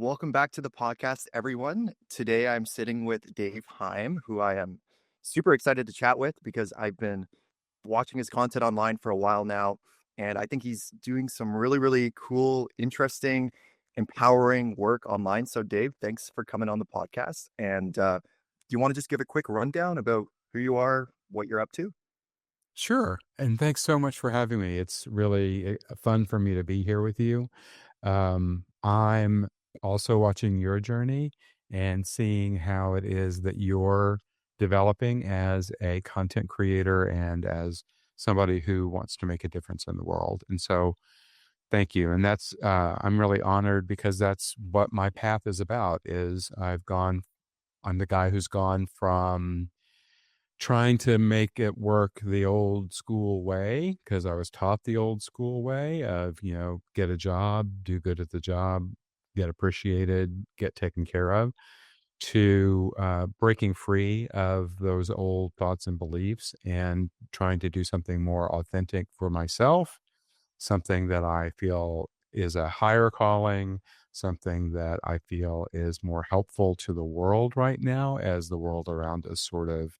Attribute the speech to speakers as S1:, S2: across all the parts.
S1: welcome back to the podcast, everyone. Today I'm sitting with Dave Hime, who I am super excited to chat with because I've been watching his content online for a while now. And I think he's doing some really, really cool, interesting, empowering work online. So, Dave, thanks for coming on the podcast. And do you want to just give a quick rundown about who you are, what you're up to?
S2: Sure. And thanks so much for having me. It's really fun for me to be here with you. I'm also watching your journey and seeing how it is that you're developing as a content creator and as somebody who wants to make a difference in the world. And so thank you. And I'm really honored because that's what my path is about is I'm the guy who's gone from trying to make it work the old school way because I was taught the old school way of, get a job, do good at the job, get appreciated, get taken care of, to breaking free of those old thoughts and beliefs and trying to do something more authentic for myself, something that I feel is a higher calling, something that I feel is more helpful to the world right now as the world around us sort of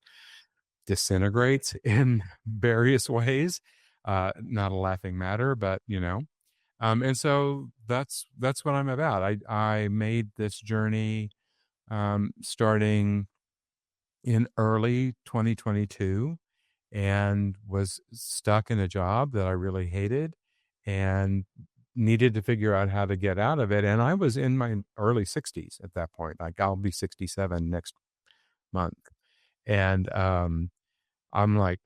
S2: disintegrates in various ways. Not a laughing matter, but and so that's what I'm about. I made this journey starting in early 2022 and was stuck in a job that I really hated and needed to figure out how to get out of it. And I was in my early 60s at that point. Like I'll be 67 next month. And I'm like,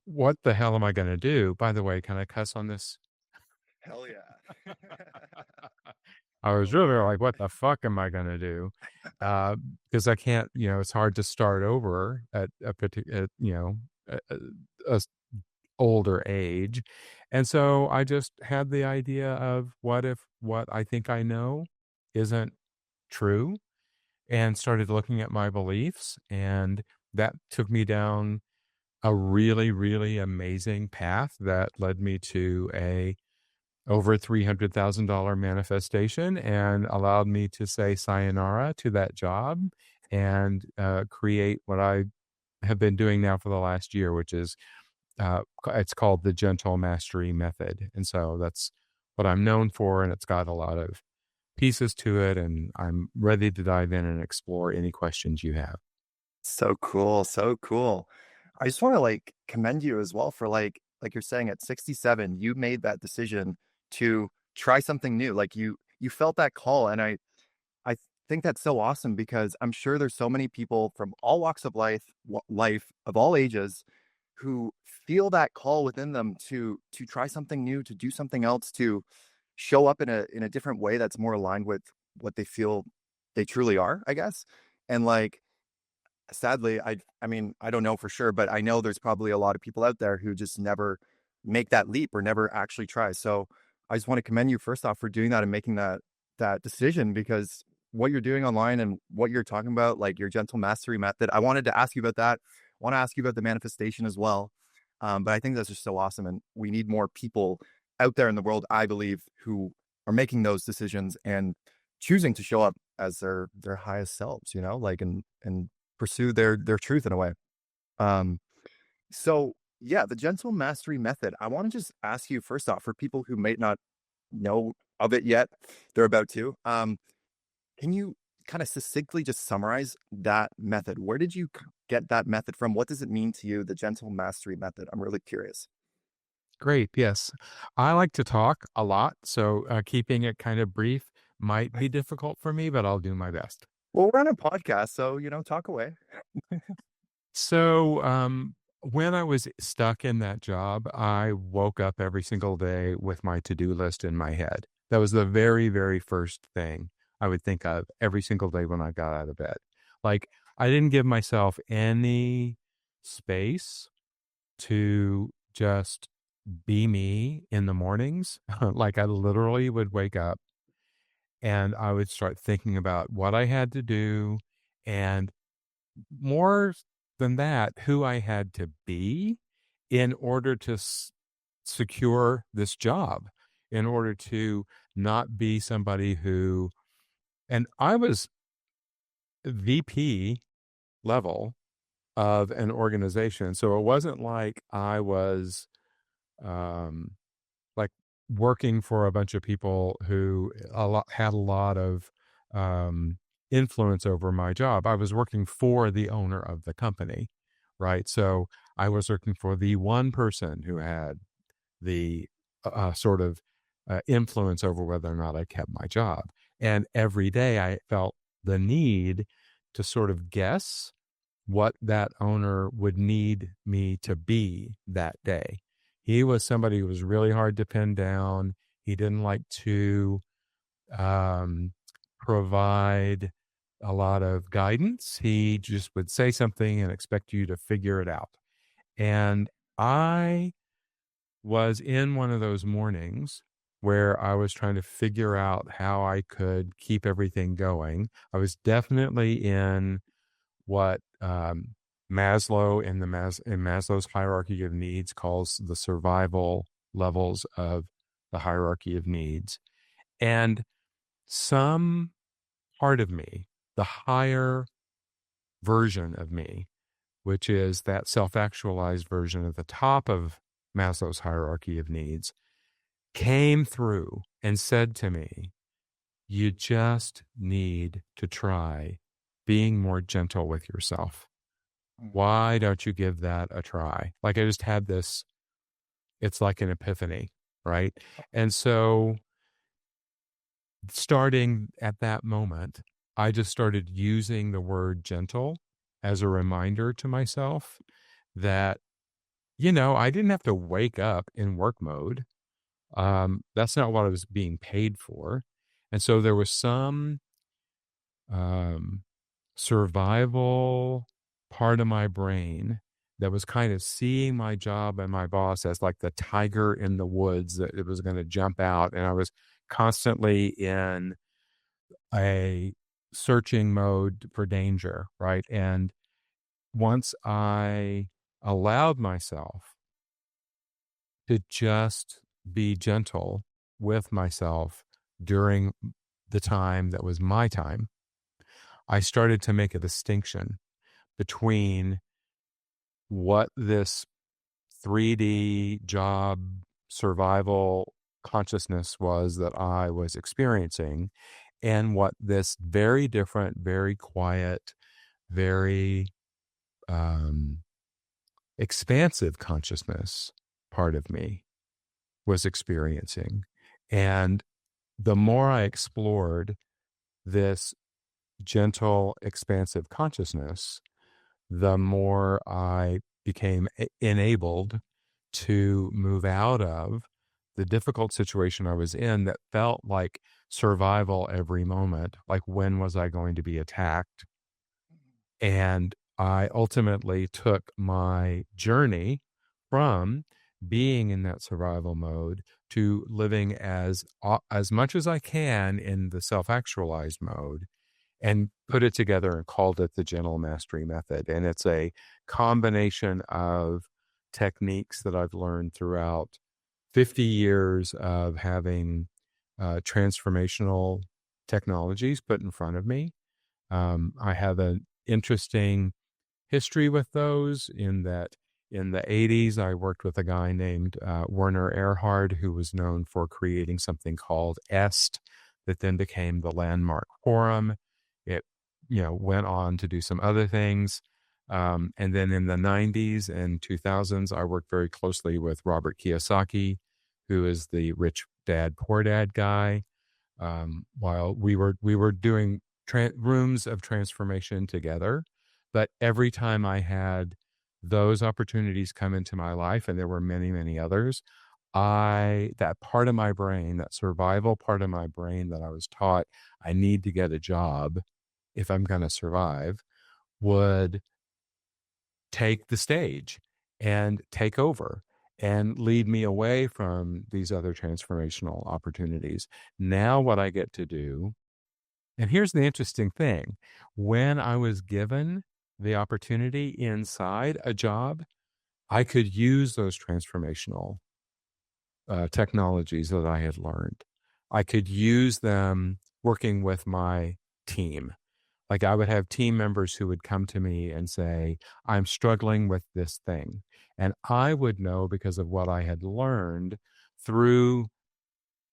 S2: what the hell am I going to do? By the way, can I cuss on this?
S1: Hell yeah.
S2: I was
S1: Go
S2: really
S1: for it.
S2: like, what the fuck am I going to do? Because I can't, it's hard to start over at a particular, a older age. And so I just had the idea of what if what I think I know isn't true, and started looking at my beliefs. And that took me down a really, really amazing path that led me to a over $300,000 manifestation and allowed me to say sayonara to that job and create what I have been doing now for the last year, which is it's called the Gentle Mastery Method. And so that's what I'm known for, and it's got a lot of pieces to it, and I'm ready to dive in and explore any questions you have.
S1: So cool, so cool. I just want to commend you as well for like you're saying at 67, you made that decision to try something new. Like you felt that call and I think that's so awesome because I'm sure there's so many people from all walks of life of all ages who feel that call within them to try something new, to do something else, to show up in a different way that's more aligned with what they feel they truly are, I guess. And sadly, I mean, I don't know for sure, but I know there's probably a lot of people out there who just never make that leap or never actually try. So I just want to commend you first off for doing that and making that decision because what you're doing online and what you're talking about, like your gentle mastery method, I wanted to ask you about that. I want to ask you about the manifestation as well. But I think that's just so awesome. And we need more people out there in the world, I believe, who are making those decisions and choosing to show up as their highest selves, and pursue their truth in a way. Um, so yeah, the gentle mastery method. I want to just ask you first off, for people who may not know of it yet, they're about to. Can you kind of succinctly just summarize that method? Where did you get that method from? What does it mean to you, the gentle mastery method? I'm really curious.
S2: Great. Yes. I like to talk a lot. So keeping it kind of brief might be difficult for me, but I'll do my best.
S1: Well, we're on a podcast, so talk away.
S2: So, when I was stuck in that job, I woke up every single day with my to-do list in my head. That was the very, very first thing I would think of every single day when I got out of bed. Like, I didn't give myself any space to just be me in the mornings. Like, I literally would wake up and I would start thinking about what I had to do, and more than that, who I had to be in order to secure this job, in order to not be somebody who And I was VP level of an organization. So it wasn't like I was um, like working for a bunch of people who had a lot of um, influence over my job. I was working for the owner of the company, right? So I was working for the one person who had the sort of influence over whether or not I kept my job. And every day I felt the need to sort of guess what that owner would need me to be that day. He was somebody who was really hard to pin down. He didn't like to um, provide a lot of guidance. He just would say something and expect you to figure it out. And I was in one of those mornings where I was trying to figure out how I could keep everything going. I was definitely in what Maslow in in Maslow's hierarchy of needs calls the survival levels of the hierarchy of needs. And some part of me, the higher version of me, which is that self-actualized version at the top of Maslow's hierarchy of needs, came through and said to me, you just need to try being more gentle with yourself.
S1: Mm.
S2: Why don't you give that a try? Like I just had this, it's like an epiphany, right? And so starting at that moment, I just started using the word gentle as a reminder to myself that, I didn't have to wake up in work mode. That's not what I was being paid for. And so there was some um, survival part of my brain that was kind of seeing my job and my boss as like the tiger in the woods that it was going to jump out. And I was constantly in a searching mode for danger, right? And once I allowed myself to just be gentle with myself during the time that was my time, I started to make a distinction between what this 3D job survival consciousness was that I was experiencing and what this very different, very quiet, very um, expansive consciousness part of me was experiencing. And the more I explored this gentle, expansive consciousness, the more I became enabled to move out of the difficult situation I was in that felt like survival every moment. Like, when was I going to be attacked? And I ultimately took my journey from being in that survival mode to living as much as I can in the self-actualized mode, and put it together and called it the gentle mastery method. And it's a combination of techniques that I've learned throughout 50 years of having transformational technologies put in front of me. I have an interesting history with those in that in the 80s, I worked with a guy named Werner Erhard, who was known for creating something called EST that then became the Landmark Forum. It, went on to do some other things. And then in the 90s and 2000s, I worked very closely with Robert Kiyosaki, who is the rich dad, poor dad guy. While we were doing rooms of transformation together, but every time I had those opportunities come into my life, and there were many, many others, that part of my brain, that survival part of my brain that I was taught I need to get a job if I'm going to survive, would take the stage and take over and lead me away from these other transformational opportunities. Now, what I get to do, and here's the interesting thing, when I was given the opportunity inside a job, I could use those transformational technologies that I had learned. I could use them working with my team. Like I would have team members who would come to me and say, I'm struggling with this thing. And I would know because of what I had learned through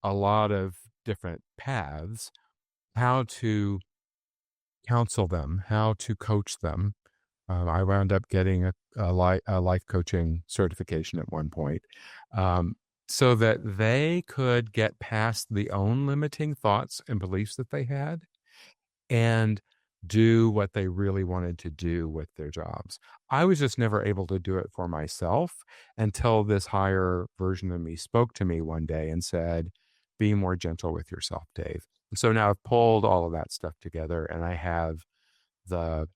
S2: a lot of different paths, how to counsel them, how to coach them. I wound up getting a life coaching certification at one point, um, so that they could get past the own limiting thoughts and beliefs that they had and do what they really wanted to do with their jobs. I was just never able to do it for myself until this higher version of me spoke to me one day and said, be more gentle with yourself, Dave. And so now I've pulled all of that stuff together and I have the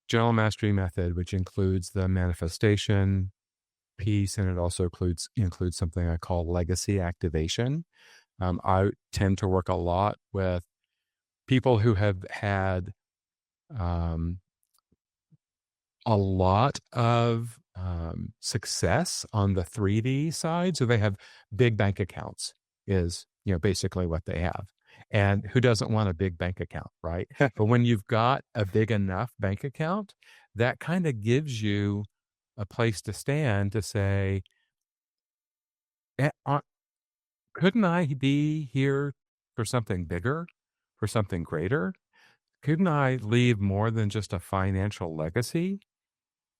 S2: General Mastery Method, which includes the manifestation piece, and it also includes something I call legacy activation. I tend to work a lot with people who have had um, a lot of success on the 3D side. So they have big bank accounts, is basically what they have. And who doesn't want a big bank account, right? But when you've got a big enough bank account, that kind of gives you a place to stand to say, "Eh, couldn't I be here for something bigger, for something greater? Couldn't I leave more than just a financial legacy?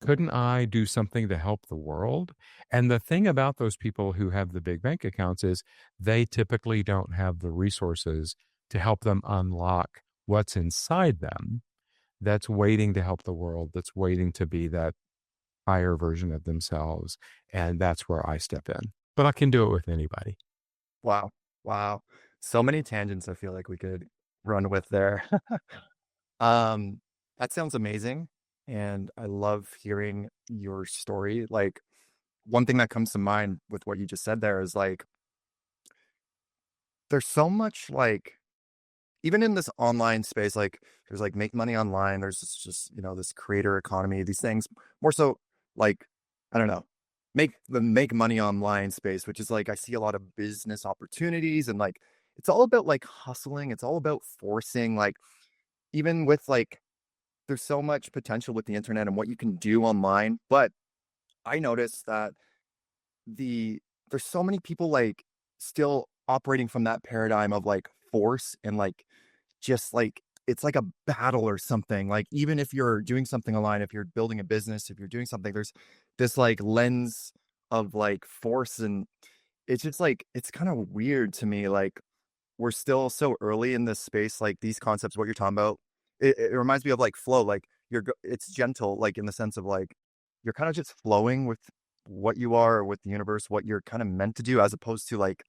S2: Couldn't I do something to help the world?" And the thing about those people who have the big bank accounts is they typically don't have the resources to help them unlock what's inside them that's waiting to help the world, that's waiting to be that higher version of themselves. And that's where I step in. But I can do it with anybody.
S1: Wow. Wow. So many tangents I feel like we could run with there. Um, that sounds amazing, and I love hearing your story. Like, one thing that comes to mind with what you just said there is like, there's so much like, even in this online space, like there's like make money online, there's just this creator economy, these things more so like, I don't know, make money online space, which is like I see a lot of business opportunities and like it's all about like hustling, it's all about forcing, like even with like there's so much potential with the internet and what you can do online. But I noticed that the there's so many people like still operating from that paradigm of like force and like just like it's like a battle or something. Like even if you're doing something online, if you're building a business, if you're doing something, there's this like lens of like force, and it's just like it's kind of weird to me. Like we're still so early in this space, like these concepts, what you're talking about, it reminds me of like flow, like it's gentle, like in the sense of like you're kind of just flowing with what you are or with the universe, what you're kind of meant to do, as opposed to like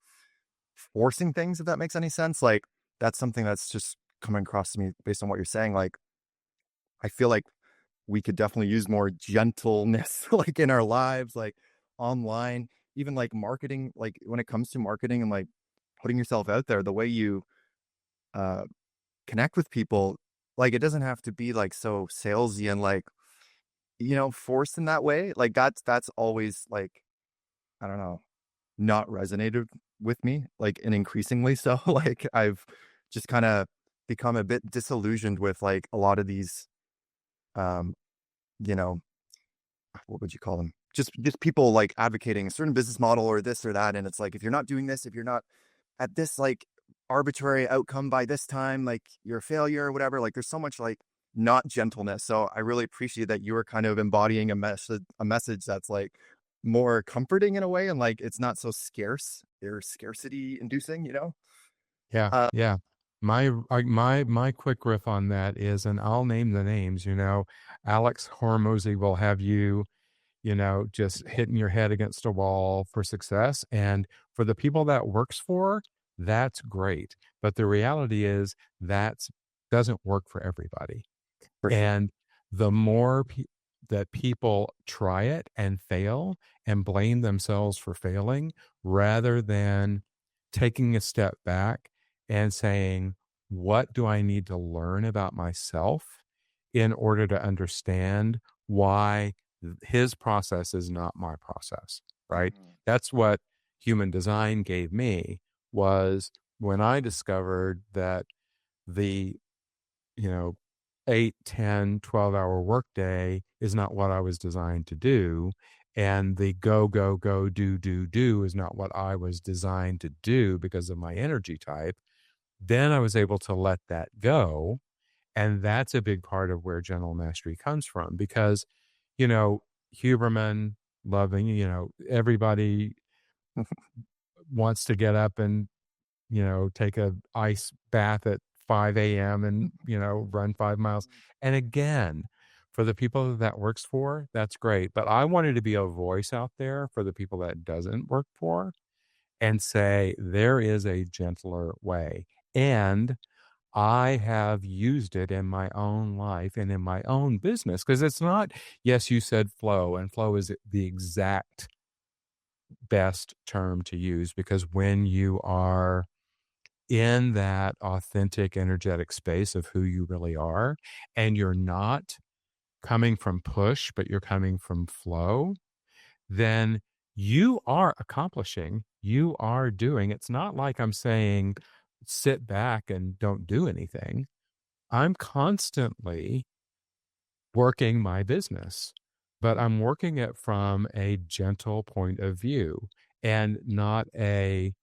S1: forcing things, if that makes any sense. Like that's something that's just coming across to me based on what you're saying. Like I feel like we could definitely use more gentleness like in our lives, like online, even like marketing, like when it comes to marketing and like putting yourself out there, the way you uh connect with people, like it doesn't have to be like so salesy and like, forced in that way. Like that's always like, I don't know, not resonated with me, like, and increasingly so. Like I've just kind of become a bit disillusioned with like a lot of these um, you know, what would you call them? Just people like advocating a certain business model or this or that. And it's like if you're not doing this, if you're not at this like arbitrary outcome by this time, like you're a failure or whatever. Like there's so much like not gentleness. So I really appreciate that you were kind of embodying a message that's like more comforting in a way, and like it's not so scarce or scarcity inducing.
S2: Yeah,
S1: Uh
S2: yeah. My quick riff on that is, and I'll name the names, Alex Hormozy will have you, just hitting your head against a wall for success. And for the people that works for, that's great. But the reality is that doesn't work for everybody.
S1: for sure.
S2: And the more that people try it and fail and blame themselves for failing, rather than taking a step back and saying, what do I need to learn about myself in order to understand why his process is not my process, right?
S1: Mhm.
S2: That's what human design gave me, was when I discovered that the, you know, 8, 10, 12-hour workday is not what I was designed to do. And the go, go, go, do is not what I was designed to do because of my energy type. Then I was able to let that go. And that's a big part of where general mastery comes from because, you know, Huberman, loving, everybody wants to get up and, take a ice bath at 5 a.m. and, run 5 miles. And again, for the people that that works for, that's great. But I wanted to be a voice out there for the people that doesn't work for and say, there is a gentler way. And I have used it in my own life and in my own business because it's not, yes, you said flow, and flow is the exact best term to use because when you are in that authentic, energetic space of who you really are, and you're not coming from push, but you're coming from flow, then you are accomplishing, you are doing. It's not like I'm saying, sit back and don't do anything. I'm constantly working my business, but I'm working it from a gentle point of view and not a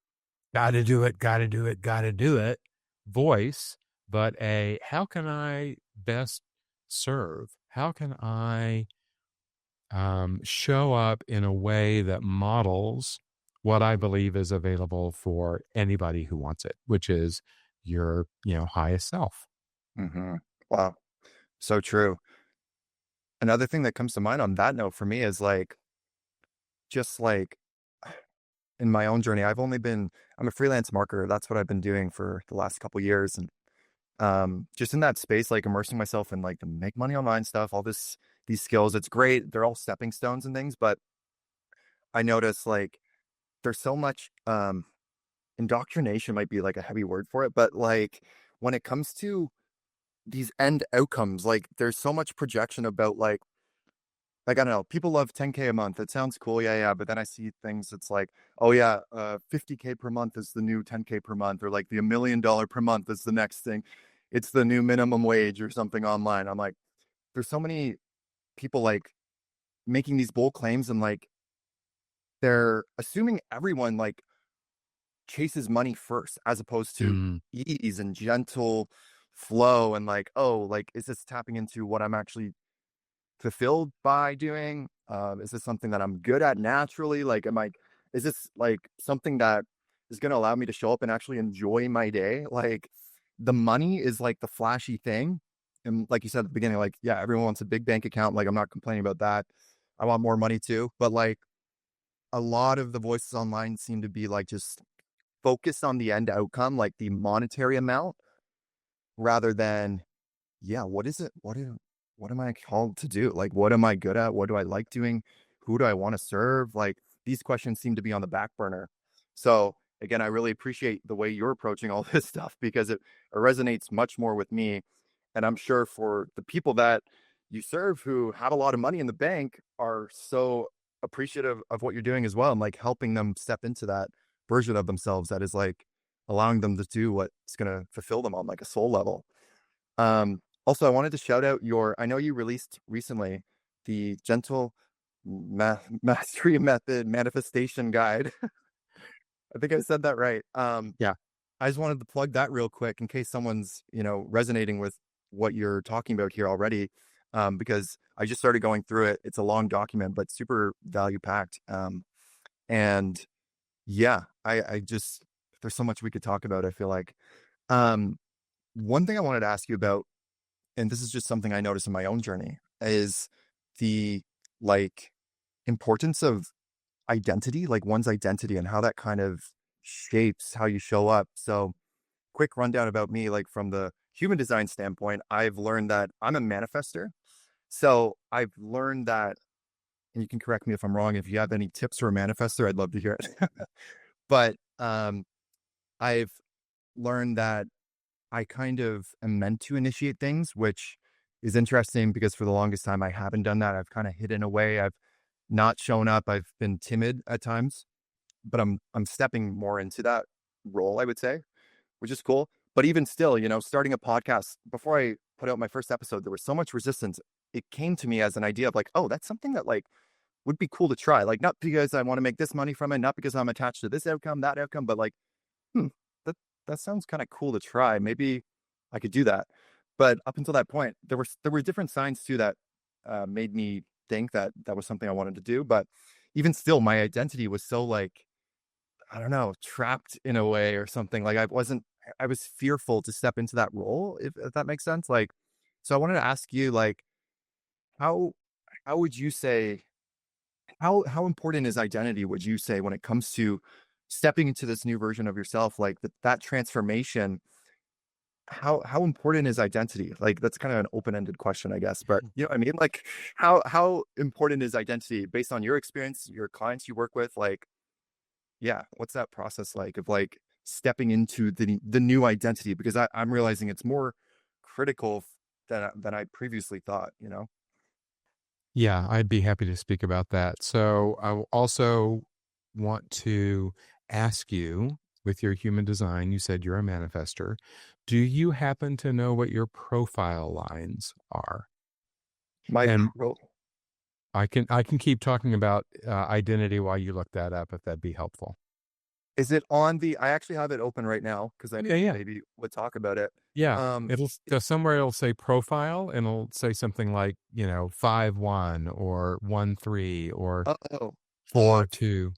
S2: gotta do it, gotta do it, gotta do it voice, but a how can I best serve? How can I show up in a way that models what I believe is available for anybody who wants it, which is your, highest self.
S1: Mhm. Wow, so true. Another thing that comes to mind on that note for me is, like, just, like, in my own journey, I'm a freelance marketer, that's what I've been doing for the last couple years, and, just in that space, like, immersing myself in, like, the make money online stuff, all these skills, it's great, they're all stepping stones and things, but I notice, like, there's so much, indoctrination might be, like, a heavy word for it, but, like, when it comes to these end outcomes, like, there's so much projection about, like, I don't know, people love 10K a month. It sounds cool, yeah, yeah, but then I see things that's like, "Oh, yeah, 50K per month is the new 10K per month," or like the $1 million per month is the next thing. It's the new minimum wage or something online. I'm like, there's so many people, like, making these bold claims and, like, they're assuming everyone, like, chases money first as opposed to
S2: Mm.
S1: ease and gentle flow and, like, "Oh, like, is this tapping into what I'm actually fulfilled by doing? Is this something that I'm good at naturally? Like, is this like something that is going to allow me to show up and actually enjoy my day? Like, the money is like the flashy thing. And like you said at the beginning, like, yeah, everyone wants a big bank account. Like, I'm not complaining about that. I want more money too. But like, a lot of the voices online seem to be like just focused on the end outcome, like the monetary amount, rather than yeah, what is it? What am I called to do? Like, what am I good at? What do I like doing? Who do I want to serve? Like, these questions seem to be on the back burner. So, again, I really appreciate the way you're approaching all this stuff because it resonates much more with me. And I'm sure for the people that you serve who have a lot of money in the bank are so appreciative of what you're doing as well and like helping them step into that version of themselves that is like allowing them to do what's going to fulfill them on like a soul level. Also, I wanted to shout out I know you released recently the Gentle Mastery Method Manifestation Guide. I think I said that right.
S2: Yeah.
S1: I just wanted to plug that real quick in case someone's, resonating with what you're talking about here already. Because I just started going through it. It's a long document, but super value packed. And yeah, I just, there's so much we could talk about, I feel like. Um, One thing I wanted to ask you about and this is just something I noticed in my own journey, is the, like, importance of identity, like, one's identity and how that kind of shapes how you show up. So, quick rundown about me, like, from the human design standpoint, I've learned that I'm a manifester. So, I've learned that and you can correct me if I'm wrong, if you have any tips for a manifester, I'd love to hear it. But, I've learned that I kind of am meant to initiate things, which is interesting because for the longest time I haven't done that. I've kind of hidden away. I've not shown up. I've been timid at times, but I'm stepping more into that role, I would say, which is cool. But even still, starting a podcast, before I put out my first episode, there was so much resistance. It came to me as an idea of like, oh, that's something that like would be cool to try. Like, not because I want to make this money from it, not because I'm attached to this outcome, that outcome, but like, hmm, that that sounds kind of cool to try. Maybe I could do that. But up until that point, there were different signs too that made me think that that was something I wanted to do. But even still, my identity was so like, I don't know, trapped in a way or something. Like I was fearful to step into that role, if that makes sense. Like, so I wanted to ask you, like, how how would you say how important is identity, would you say, when it comes to stepping into this new version of yourself, like that transformation, how important is identity? Like, that's kind of an open-ended question, I guess, but you know what I mean? Like, how important is identity based on your experience, your clients you work with? Like, yeah, what's that process like of like stepping into the new identity? Because I'm realizing it's more critical than I previously thought.
S2: Yeah, I'd be happy to speak about that. So I also want to ask you, with your human design, you said you're a manifester. Do you happen to know what your profile lines are?
S1: My
S2: And
S1: pro
S2: I can keep talking about identity while you look that up, if that'd be helpful.
S1: Is it on the I actually have it open right now because I
S2: Yeah, yeah.
S1: maybe would talk about it.
S2: Yeah,
S1: Um,
S2: so somewhere it'll say profile, and it'll say something like, 5-1 or 1-3 or
S1: oh, uh,
S2: 4-2,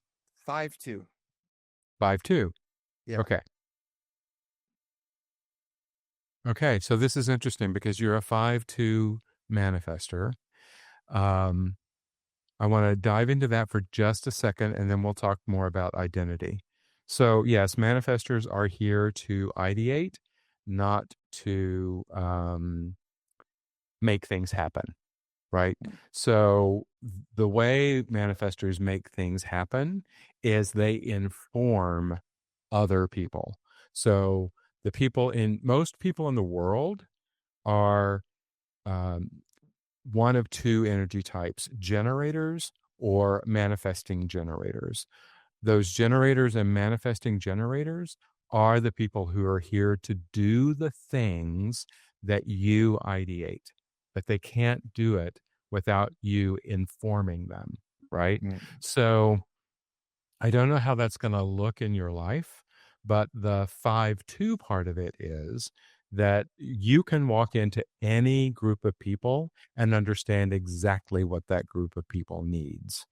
S1: 5-2.
S2: 5-2.
S1: Yeah.
S2: Okay. Okay, so this is interesting because you're a 5-2 manifester. Um, I want to dive into that for just a second, and then we'll talk more about identity. So, yes, manifestors are here to ideate, not to make things happen. Right? So the way manifestors make things happen is they inform other people. So most people in the world are um, one of two energy types: generators or manifesting generators. Those generators and manifesting generators are the people who are here to do the things that you ideate, but they can't do it without you informing them, right?
S1: Mm,
S2: So I don't know how that's going to look in your life, but the 5-2 part of it is that you can walk into any group of people and understand exactly what that group of people needs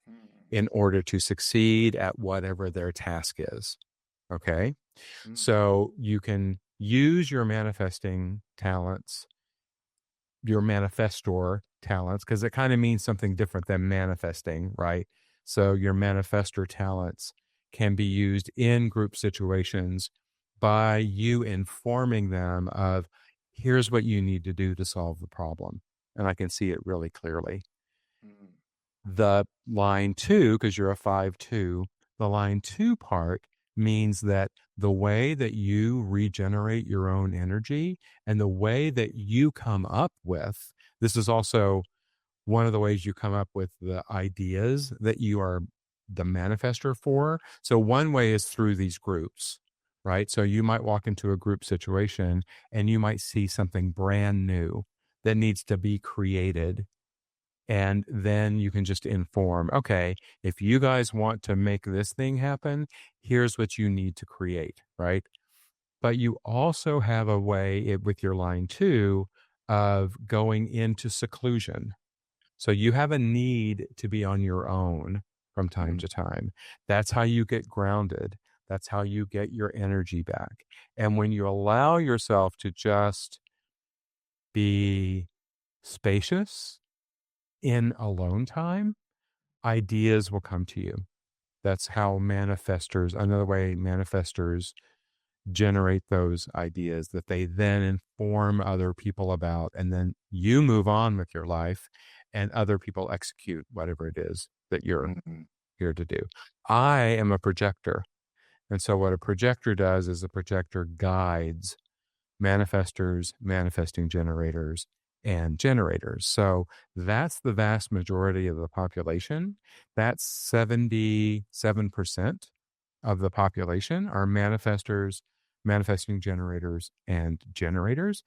S1: mm,
S2: in order to succeed at whatever their task is. Okay.
S1: mm,
S2: So you can use your manifesting talents, your manifestor talents, because it kind of means something different than manifesting, right? So your manifestor talents can be used in group situations by you informing them of, here's what you need to do to solve the problem. And I can see it really clearly.
S1: mm,
S2: The line two, because you're a 5-2, the line two part means that the way that you regenerate your own energy and the way that you come up with, this is also one of the ways you come up with the ideas that you are the manifester for. So one way is through these groups, right? So you might walk into a group situation and you might see something brand new that needs to be created, and then you can just inform, okay, if you guys want to make this thing happen, here's what you need to create, right? But you also have a way with your line two of going into seclusion. So you have a need to be on your own from time
S1: mm,
S2: to time. That's how you get grounded. That's how you get your energy back. And when you allow yourself to just be spacious in alone time, ideas will come to you. That's how manifestors, another way manifestors generate those ideas that they then inform other people about. And then you move on with your life and other people execute whatever it is that you're
S1: mm,
S2: here to do. I am a projector. And so what a projector does is a projector guides manifestors, manifesting generators, and generators. So that's the vast majority of the population. That's 77% of the population are manifestors, manifesting generators and generators.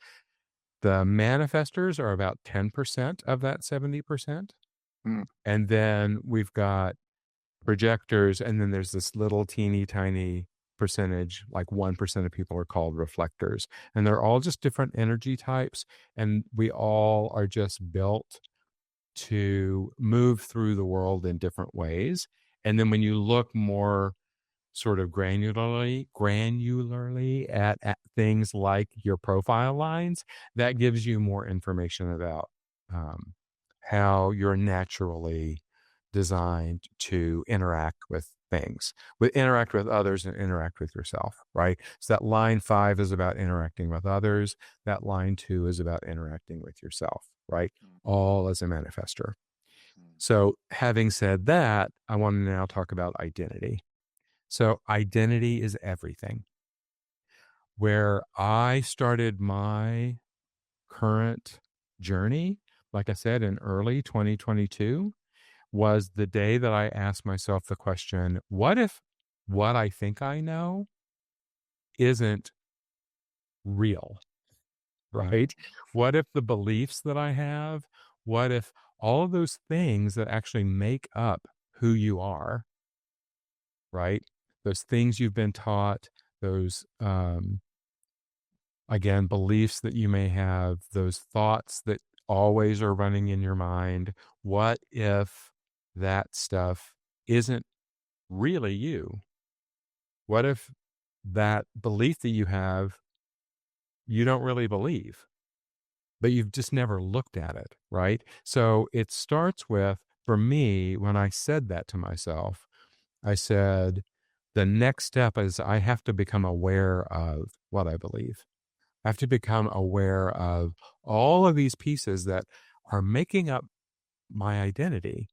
S2: The manifestors are about 10% of that 70%.
S1: Mm,
S2: And then we've got projectors, and then there's this little teeny tiny percentage, like 1% of people are called reflectors. And they're all just different energy types. And we all are just built to move through the world in different ways. And then when you look more sort of granularly at things like your profile lines, that gives you more information about um, how you're naturally designed to interact with things, with interact with others and interact with yourself, right? So that line 5 is about interacting with others. That line 2 is about interacting with yourself, right?
S1: mm,
S2: All as a manifester.
S1: mm,
S2: So having said that, I want to now talk about identity. So identity is everything. Where I started my current journey, like I said, in early 2022, was the day that I asked myself the question, what if what I think I know isn't real, right? What if the beliefs that I have, what if all of those things that actually make up who you are, right? Those things you've been taught, those again, beliefs that you may have, those thoughts that always are running in your mind. What if that stuff isn't really you? What if that belief that you have, you don't really believe, but you've just never looked at it, right? So it starts with, for me, when I said that to myself, I said, the next step is I have to become aware of what I believe. I have to become aware of all of these pieces that are making up my identity,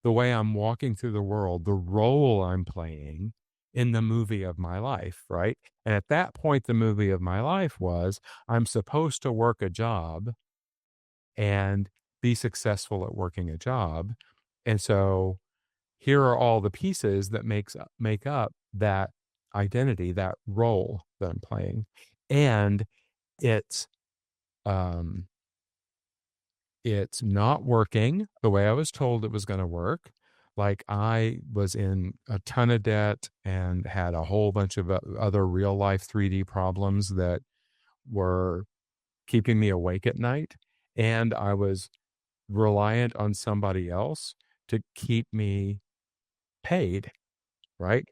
S2: the way I'm walking through the world, the role I'm playing in the movie of my life, right? And at that point, the movie of my life was I'm supposed to work a job and be successful at working a job. And so here are all the pieces that make up that identity, that role that I'm playing. And it's um it's not working the way I was told it was going to work. Like I was in a ton of debt and had a whole bunch of other real life 3D problems that were keeping me awake at night. And I was reliant on somebody else to keep me paid, right?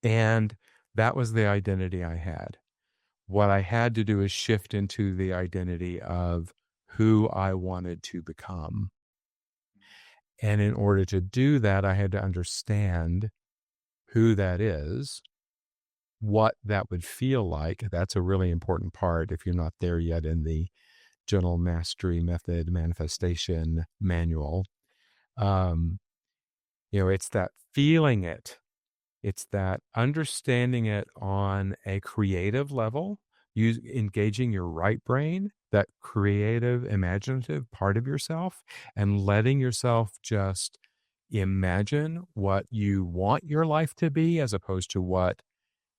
S2: And that was the identity I had. What I had to do is shift into the identity of who I wanted to become. And in order to do that, I had to understand who that is, what that would feel like. That's a really important part if you're not there yet in the Gentle Mastery Method Manifestation Manual. Um, it's that feeling it. It's that understanding it on a creative level, engaging your right brain, that creative, imaginative part of yourself, and letting yourself just imagine what you want your life to be as opposed to what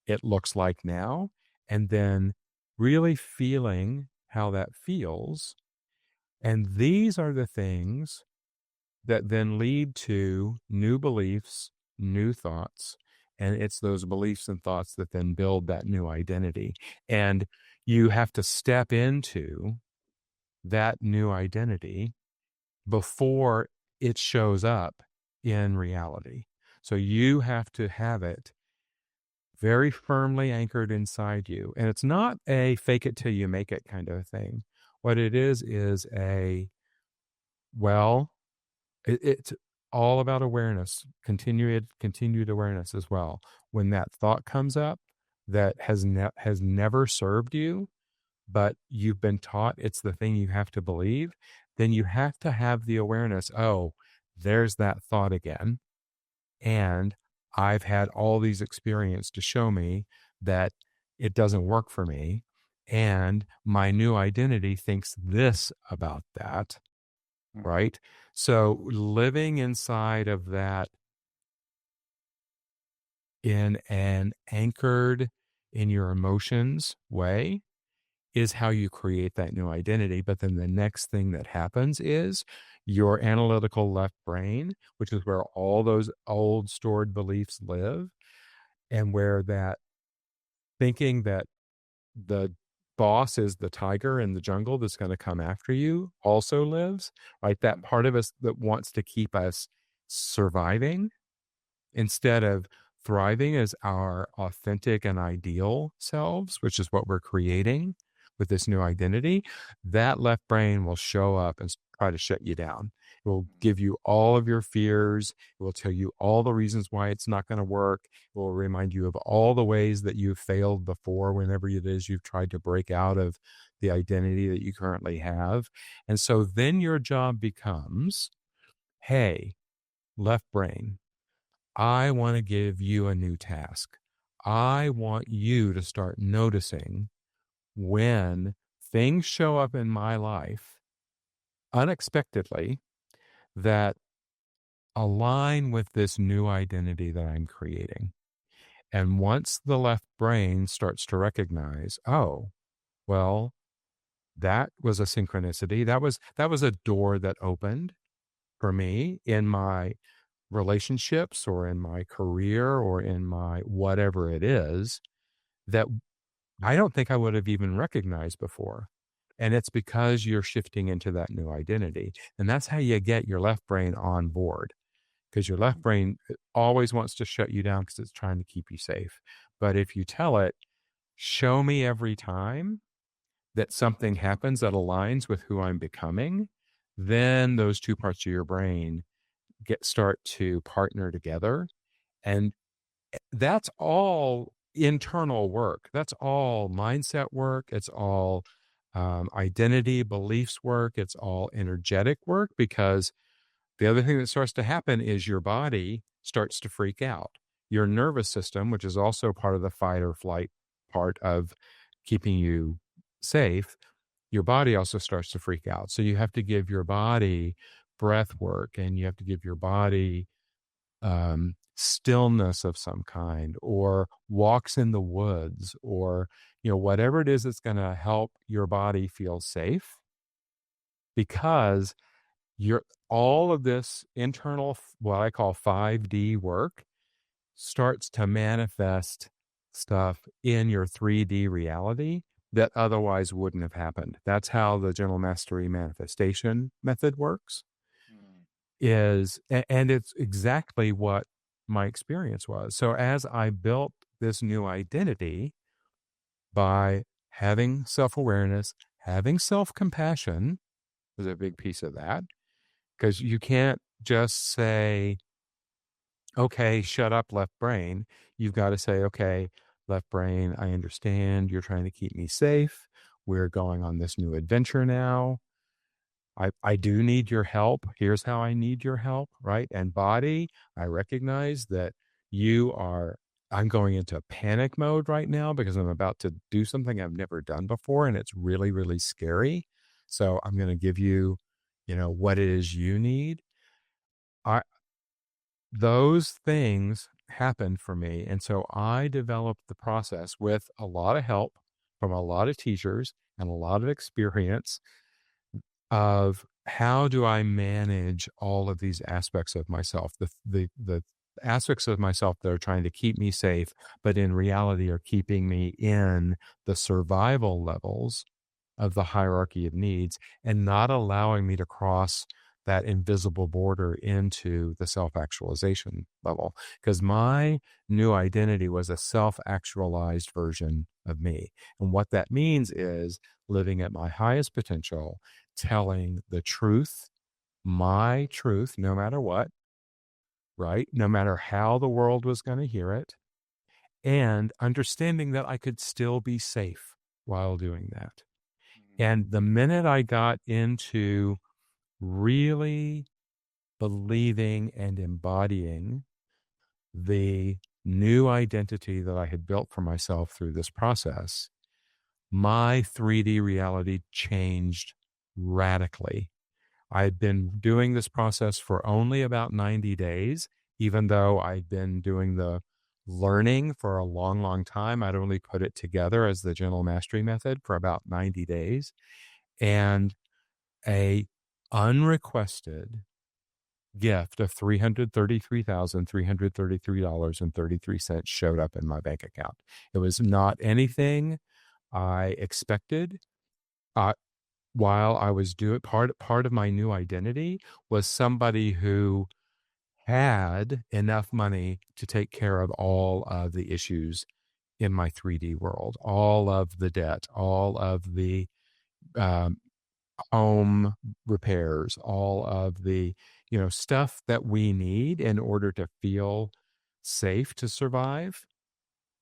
S2: it looks like now. And then really feeling how that feels. And these are the things that then lead to new beliefs, new thoughts. And it's those beliefs and thoughts that then build that new identity. And you have to step into that new identity before it shows up in reality. So you have to have it very firmly anchored inside you. And it's not a fake it till you make it kind of a thing. What it is a, well, it's all about awareness, continued awareness as well. When that thought comes up that has never served you, but you've been taught it's the thing you have to believe, then you have to have the awareness, oh, there's that thought again. And I've had all these experiences to show me that it doesn't work for me. And my new identity thinks this about that,
S1: mm,
S2: right? So living inside of that in an anchored in your emotions way is how you create that new identity. But then the next thing that happens is your analytical left brain, which is where all those old stored beliefs live, and where that thinking that the boss is the tiger in the jungle that's going to come after you also lives, right? That
S1: Mhm.
S2: part of us that wants to keep us surviving instead of thriving as our authentic and ideal selves, which is what we're creating with this new identity, that left brain will show up and try to shut you down. It will give you all of your fears. It will tell you all the reasons why it's not going to work. It will remind you of all the ways that you've failed before whenever it is you've tried to break out of the identity that you currently have. And so then your job becomes, hey, left brain, I want to give you a new task. I want you to start noticing when things show up in my life unexpectedly that align with this new identity that I'm creating. And once the left brain starts to recognize, oh, well, that was a synchronicity. That was a door that opened for me in my relationships or in my career or in my whatever it is that I don't think I would have even recognized before. And it's because you're shifting into that new identity. And that's how you get your left brain on board, because your left
S1: Mhm.
S2: brain always wants to shut you down because it's trying to keep you safe. But if you tell it, show me every time that something happens that aligns with who I'm becoming, then those two parts of your brain start to partner together. And that's all internal work. That's all mindset work. It's all identity, beliefs work. It's all energetic work, because the other thing that starts to happen is your body starts to freak out. Your nervous system, which is also part of the fight or flight part of keeping you safe, your body also starts to freak out. So you have to give your body breath work, and you have to give your body stillness of some kind, or walks in the woods, or whatever it is that's going to help your body feel safe, because you're all of this internal what I call 5D work starts to manifest stuff in your 3D reality that otherwise wouldn't have happened. That's how the Gentle Mastery manifestation method works.
S1: Mhm.
S2: And it's exactly what my experience was. So as I built this new identity by having self-awareness, having self-compassion is a big piece of that, because you can't just say, okay, shut up, left brain. You've got to say, okay, left brain, I understand you're trying to keep me safe. We're going on this new adventure now. I do need your help. Here's how I need your help, right? And body, I recognize that I'm going into panic mode right now because I'm about to do something I've never done before, and it's really, really scary. So I'm going to give you, what it is you need. I, those things happened for me. And so I developed the process with a lot of help from a lot of teachers and a lot of experience of how do I manage all of these aspects of myself, the aspects of myself that are trying to keep me safe, but in reality are keeping me in the survival levels of the hierarchy of needs, and not allowing me to cross that invisible border into the self-actualization level. Because my new identity was a self-actualized version of me. And what that means is living at my highest potential, telling the truth, my truth, no matter what, right? No matter how the world was going to hear it, and understanding that I could still be safe while doing that.
S1: Mhm.
S2: And the minute I got into really believing and embodying the new identity that I had built for myself through this process, my 3D reality changed radically. I had been doing this process for only about 90 days, even though I'd been doing the learning for a long, long time. I'd only put it together as the Gentle Mastery Method for about 90 days. And a unrequested gift of $333,333.33 showed up in my bank account. It was not anything I expected. Uh, while I was doing part of my new identity was somebody who had enough money to take care of all of the issues in my 3D world, all of the debt, all of the um, home repairs, all of the, stuff that we need in order to feel safe to survive,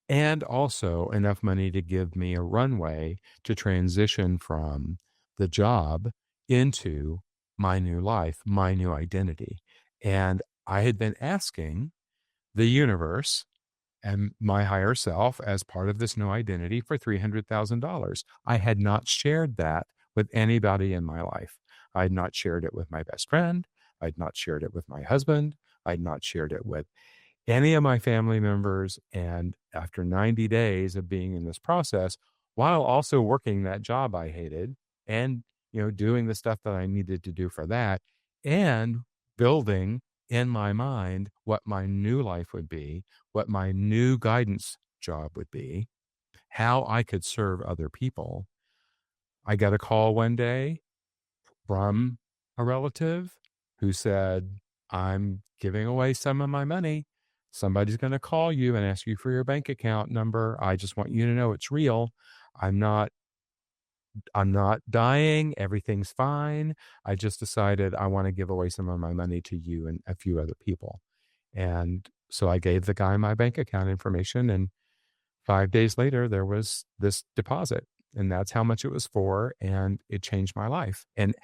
S2: and also enough money to give me a runway to transition from the job into my new life, my new identity. And I had been asking the universe and my higher self as part of this new identity for $300,000. I had not shared that with anybody in my life. I had not shared it with my best friend. I'd not shared it with my husband. I'd not shared it with any of my family members. And after 90 days of being in this process, while also working that job I hated and, doing the stuff that I needed to do for that and building in my mind what my new life would be, what my new guidance job would be, how I could serve other people. I got a call one day from a relative who said, I'm giving away some of my money. Somebody's going to call you and ask you for your bank account number. I just want you to know it's real. I'm not I'm not dying. Everything's fine. I just decided I want to give away some of my money to you and a few other people. And so I gave the guy my bank account information, and 5 days later there was this deposit, and that's how much it was for, and it changed my life. And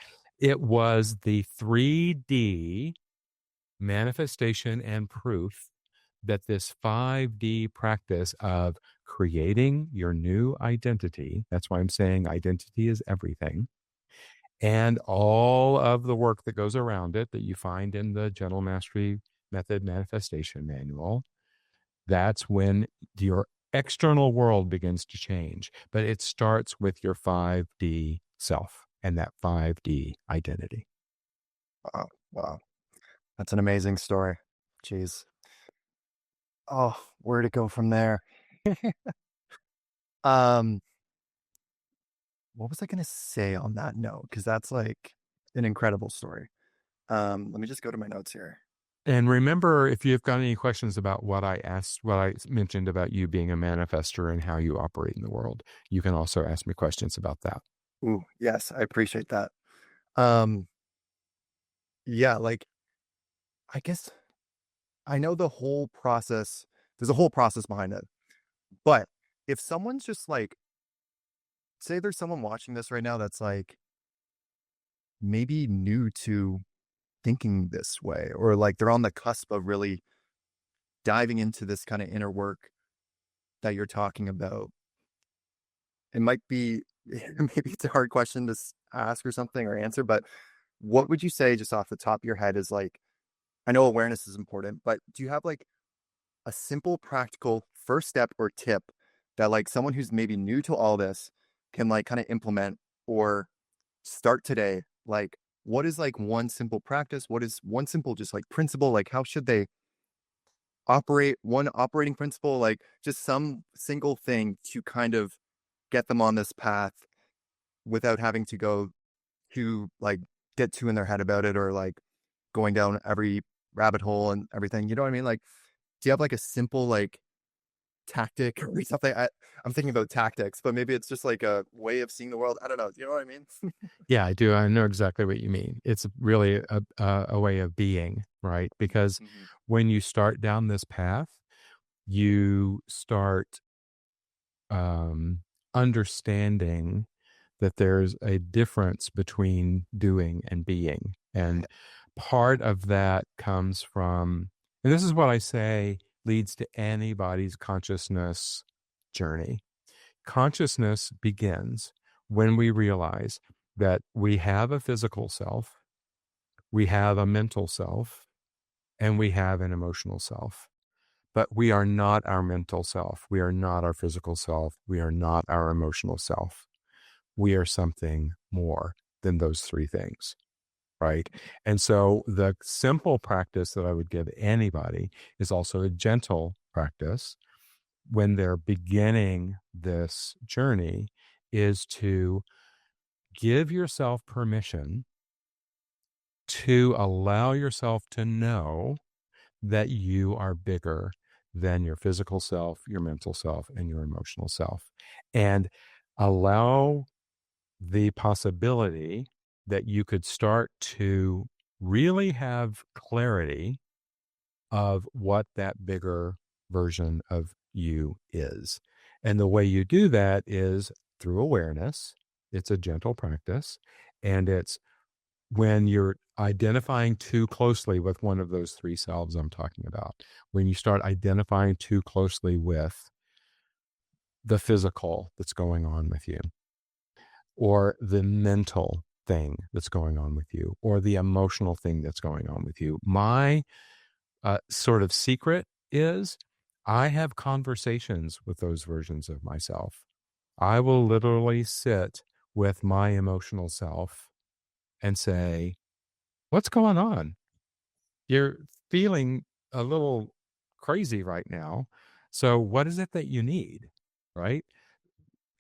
S2: it was the 3D manifestation and proof that this 5D practice of creating your new identity, that's why I'm saying identity is everything, and all of the work that goes around it that you find in the Gentle Mastery Method Manifestation Manual, that's when your external world begins to change. But it starts with your 5D self and that 5D identity.
S1: Wow. Wow. That's an amazing story. Jeez. Oh, where to go from there? Um, what was I gonna say on that note? Because that's like an incredible story. Let me just go to my notes here.
S2: And remember, if you've got any questions about what I mentioned about you being a manifester and how you operate in the world, you can also ask me questions about that.
S1: Ooh, yes, I appreciate that. Um, yeah, like I guess I know the whole process. There's a whole process behind it. But if someone's just like, say there's someone watching this right now that's like maybe new to thinking this way, or like they're on the cusp of really diving into this kind of inner work that you're talking about. It might be maybe it's a hard question to ask or something or answer, but what would you say just off the top of your head is like, I know awareness is important, but do you have like a simple, practical first step or tip that like someone who's maybe new to all this can like kind of implement or start today? Like, what is like one simple practice? What is one simple just like principle? Like, how should they operate one operating principle? Like, just some single thing to kind of get them on this path without having to go to like get too in their head about it or like going down every rabbit hole and everything. You know what I mean? Like, do you have like a simple like tactic or something? I'm thinking about tactics, but maybe it's just like a way of seeing the world. I don't know. You know what I mean?
S2: Yeah, I do. I know exactly what you mean. It's really a way of being, right? Because
S1: Mhm.
S2: when you start down this path, you start understanding that there's a difference between doing and being. And part of that comes from, and this is what I say leads to anybody's consciousness journey. Consciousness begins when we realize that we have a physical self, we have a mental self, and we have an emotional self. but we are not our mental self. We are not our physical self. We are not our emotional self. We are something more than those three things. Right. And so the simple practice that I would give anybody is also a gentle practice when they're beginning this journey, is to give yourself permission to allow yourself to know that you are bigger than your physical self, your mental self, and your emotional self. And allow the possibility that you could start to really have clarity of what that bigger version of you is. And the way you do that is through awareness. It's a gentle practice. And it's when you're identifying too closely with one of those three selves I'm talking about, when you start identifying too closely with the physical that's going on with you, or the mental thing that's going on with you, or the emotional thing that's going on with you. My sort of secret is I have conversations with those versions of myself. I will literally sit with my emotional self and say, "What's going on? You're feeling a little crazy right now. So, what is it that you need?" Right.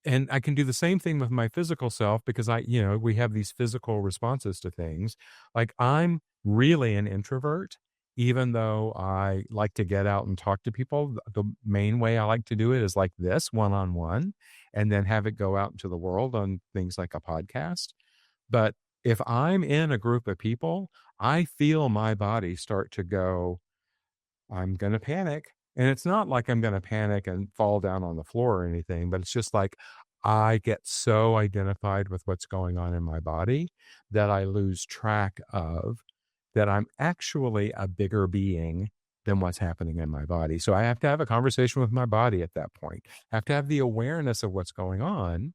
S2: And I can do the same thing with my physical self because we have these physical responses to things. Like, I'm really an introvert, even though I like to get out and talk to people. The main way I like to do it is like this, one on one, and then have it go out into the world on things like a podcast. But if I'm in a group of people, I feel my body start to go, I'm going to panic. And it's not like I'm going to panic and fall down on the floor or anything, but it's just like I get so identified with what's going on in my body that I lose track of that I'm actually a bigger being than what's happening in my body. So I have to have a conversation with my body at that point. I have to have the awareness of what's going on.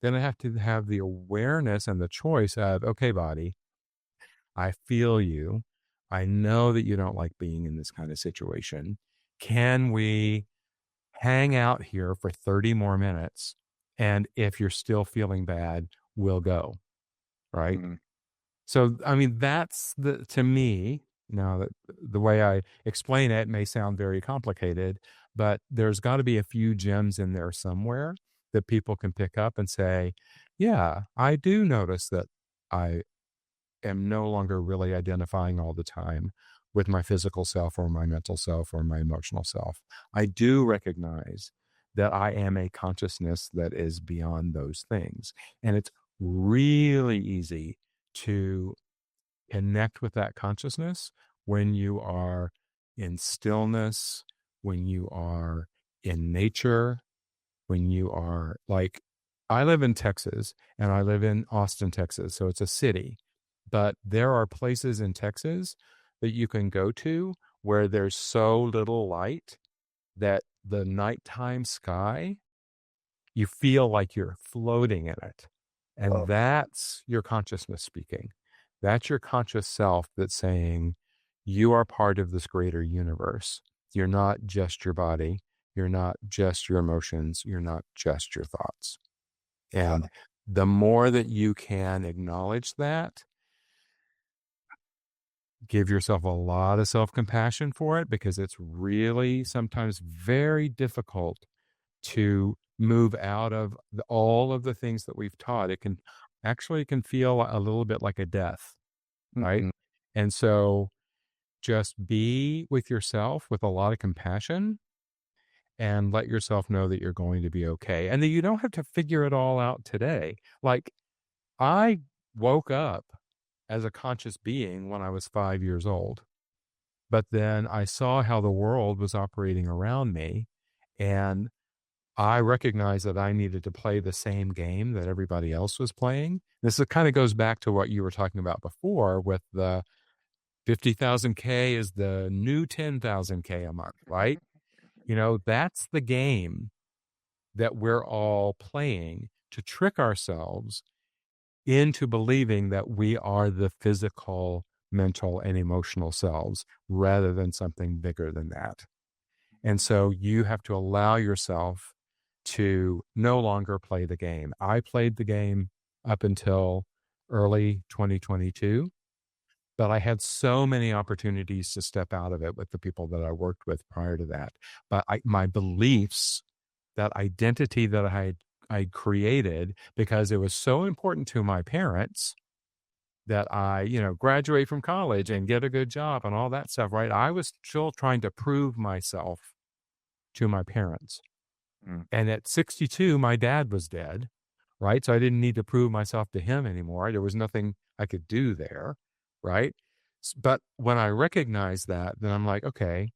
S2: Then I have to have the awareness and the choice of, okay, body, I feel you. I know that you don't like being in this kind of situation. Can we hang out here for 30 more minutes? And if you're still feeling bad, we'll go. Right.
S1: Mm,
S2: So, I mean, that's to me, now that the way I explain it may sound very complicated, but there's got to be a few gems in there somewhere that people can pick up and say, yeah, I do notice that I am no longer really identifying all the time with my physical self or my mental self or my emotional self. I do recognize that I am a consciousness that is beyond those things. And it's really easy to connect with that consciousness when you are in stillness, when you are in nature, when you are like, I live in Texas and I live in Austin, Texas. So it's a city, but there are places in Texas that you can go to where there's so little light that the nighttime sky, you feel like you're floating in it. And
S1: whoa.
S2: that's your consciousness speaking. That's your conscious self that's saying, you are part of this greater universe. You're not just your body. You're not just your emotions. You're not just your thoughts.
S1: Yeah.
S2: And the more that you can acknowledge that, give yourself a lot of self compassion for it, because it's really sometimes very difficult to move out of all of the things that we've taught. It can feel a little bit like a death, right?
S1: Mm-mm.
S2: And so just be with yourself with a lot of compassion and let yourself know that you're going to be okay and that you don't have to figure it all out today. Like, I woke up as a conscious being when I was 5 years old, but then I saw how the world was operating around me, and I recognized that I needed to play the same game that everybody else was playing. This kind of goes back to what you were talking about before with the 50,000K is the new 10,000K a month, right? That's the game that we're all playing to trick ourselves into believing that we are the physical, mental, and emotional selves rather than something bigger than that. And so you have to allow yourself to no longer play the game. I played the game up until early 2022, but I had so many opportunities to step out of it with the people that I worked with prior to that. But my beliefs, that identity that I created, because it was so important to my parents that I, graduate from college and get a good job and all that stuff, right? I was still trying to prove myself to my parents.
S1: Mm,
S2: And at 62, my dad was dead, right? So I didn't need to prove myself to him anymore. There was nothing I could do there, right? But when I recognized that, then I'm like, okay,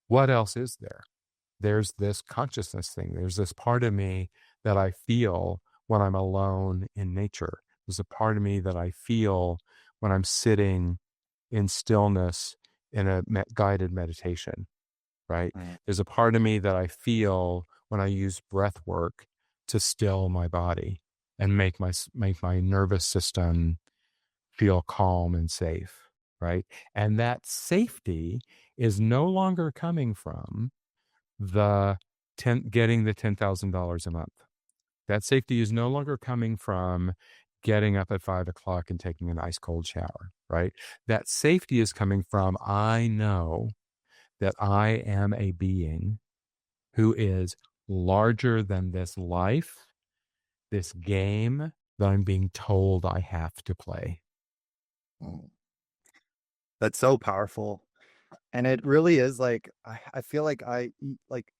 S2: what else is there? There's this consciousness thing. There's this part of me that I feel when I'm alone in nature. There's a part of me that I feel when I'm sitting in stillness in a guided meditation, right?
S1: mm,
S2: There's a part of me that I feel when I use breath work to still my body and make my nervous system feel calm and safe, right? And that safety is no longer coming from the getting the $10,000 a month. That safety is no longer coming from getting up at 5 o'clock and taking an ice cold shower, right? That safety is coming from, I know that I am a being who is larger than this life, this game that I'm being told I have to play.
S1: mm. That's so powerful. And it really is like, I feel like like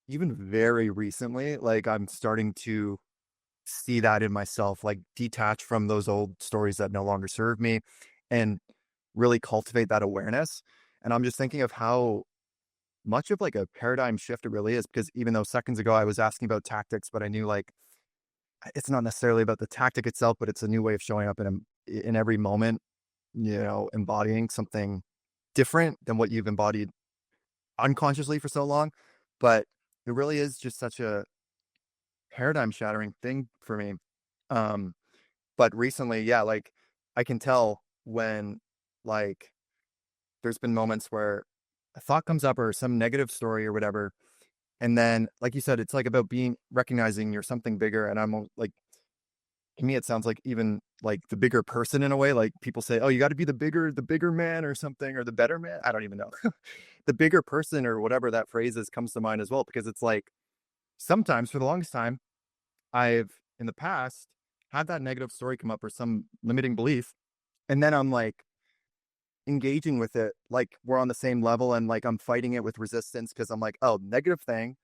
S1: even very recently, like I'm starting to see that in myself, like detach from those old stories that no longer serve me and really cultivate that awareness. And I'm just thinking of how much of like a paradigm shift it really is, because even though seconds ago I was asking about tactics, but I knew like it's not necessarily about the tactic itself, but it's a new way of showing up in every moment, embodying something different than what you've embodied unconsciously for so long. But it really is just such a paradigm shattering thing for me. Um, but recently, yeah, like I can tell when like there's been moments where a thought comes up or some negative story or whatever. And then, like you said, it's like about being recognizing you're something bigger. And like, to me, it sounds like even like the bigger person in a way. Like people say, oh, you got to be the bigger man or something, or the better man. I don't even know. The bigger person or whatever that phrase is comes to mind as well, because it's like sometimes for the longest time, I've in the past had that negative story come up or some limiting belief. And then I'm like engaging with it like we're on the same level and like I'm fighting it with resistance because I'm like, oh, negative thing.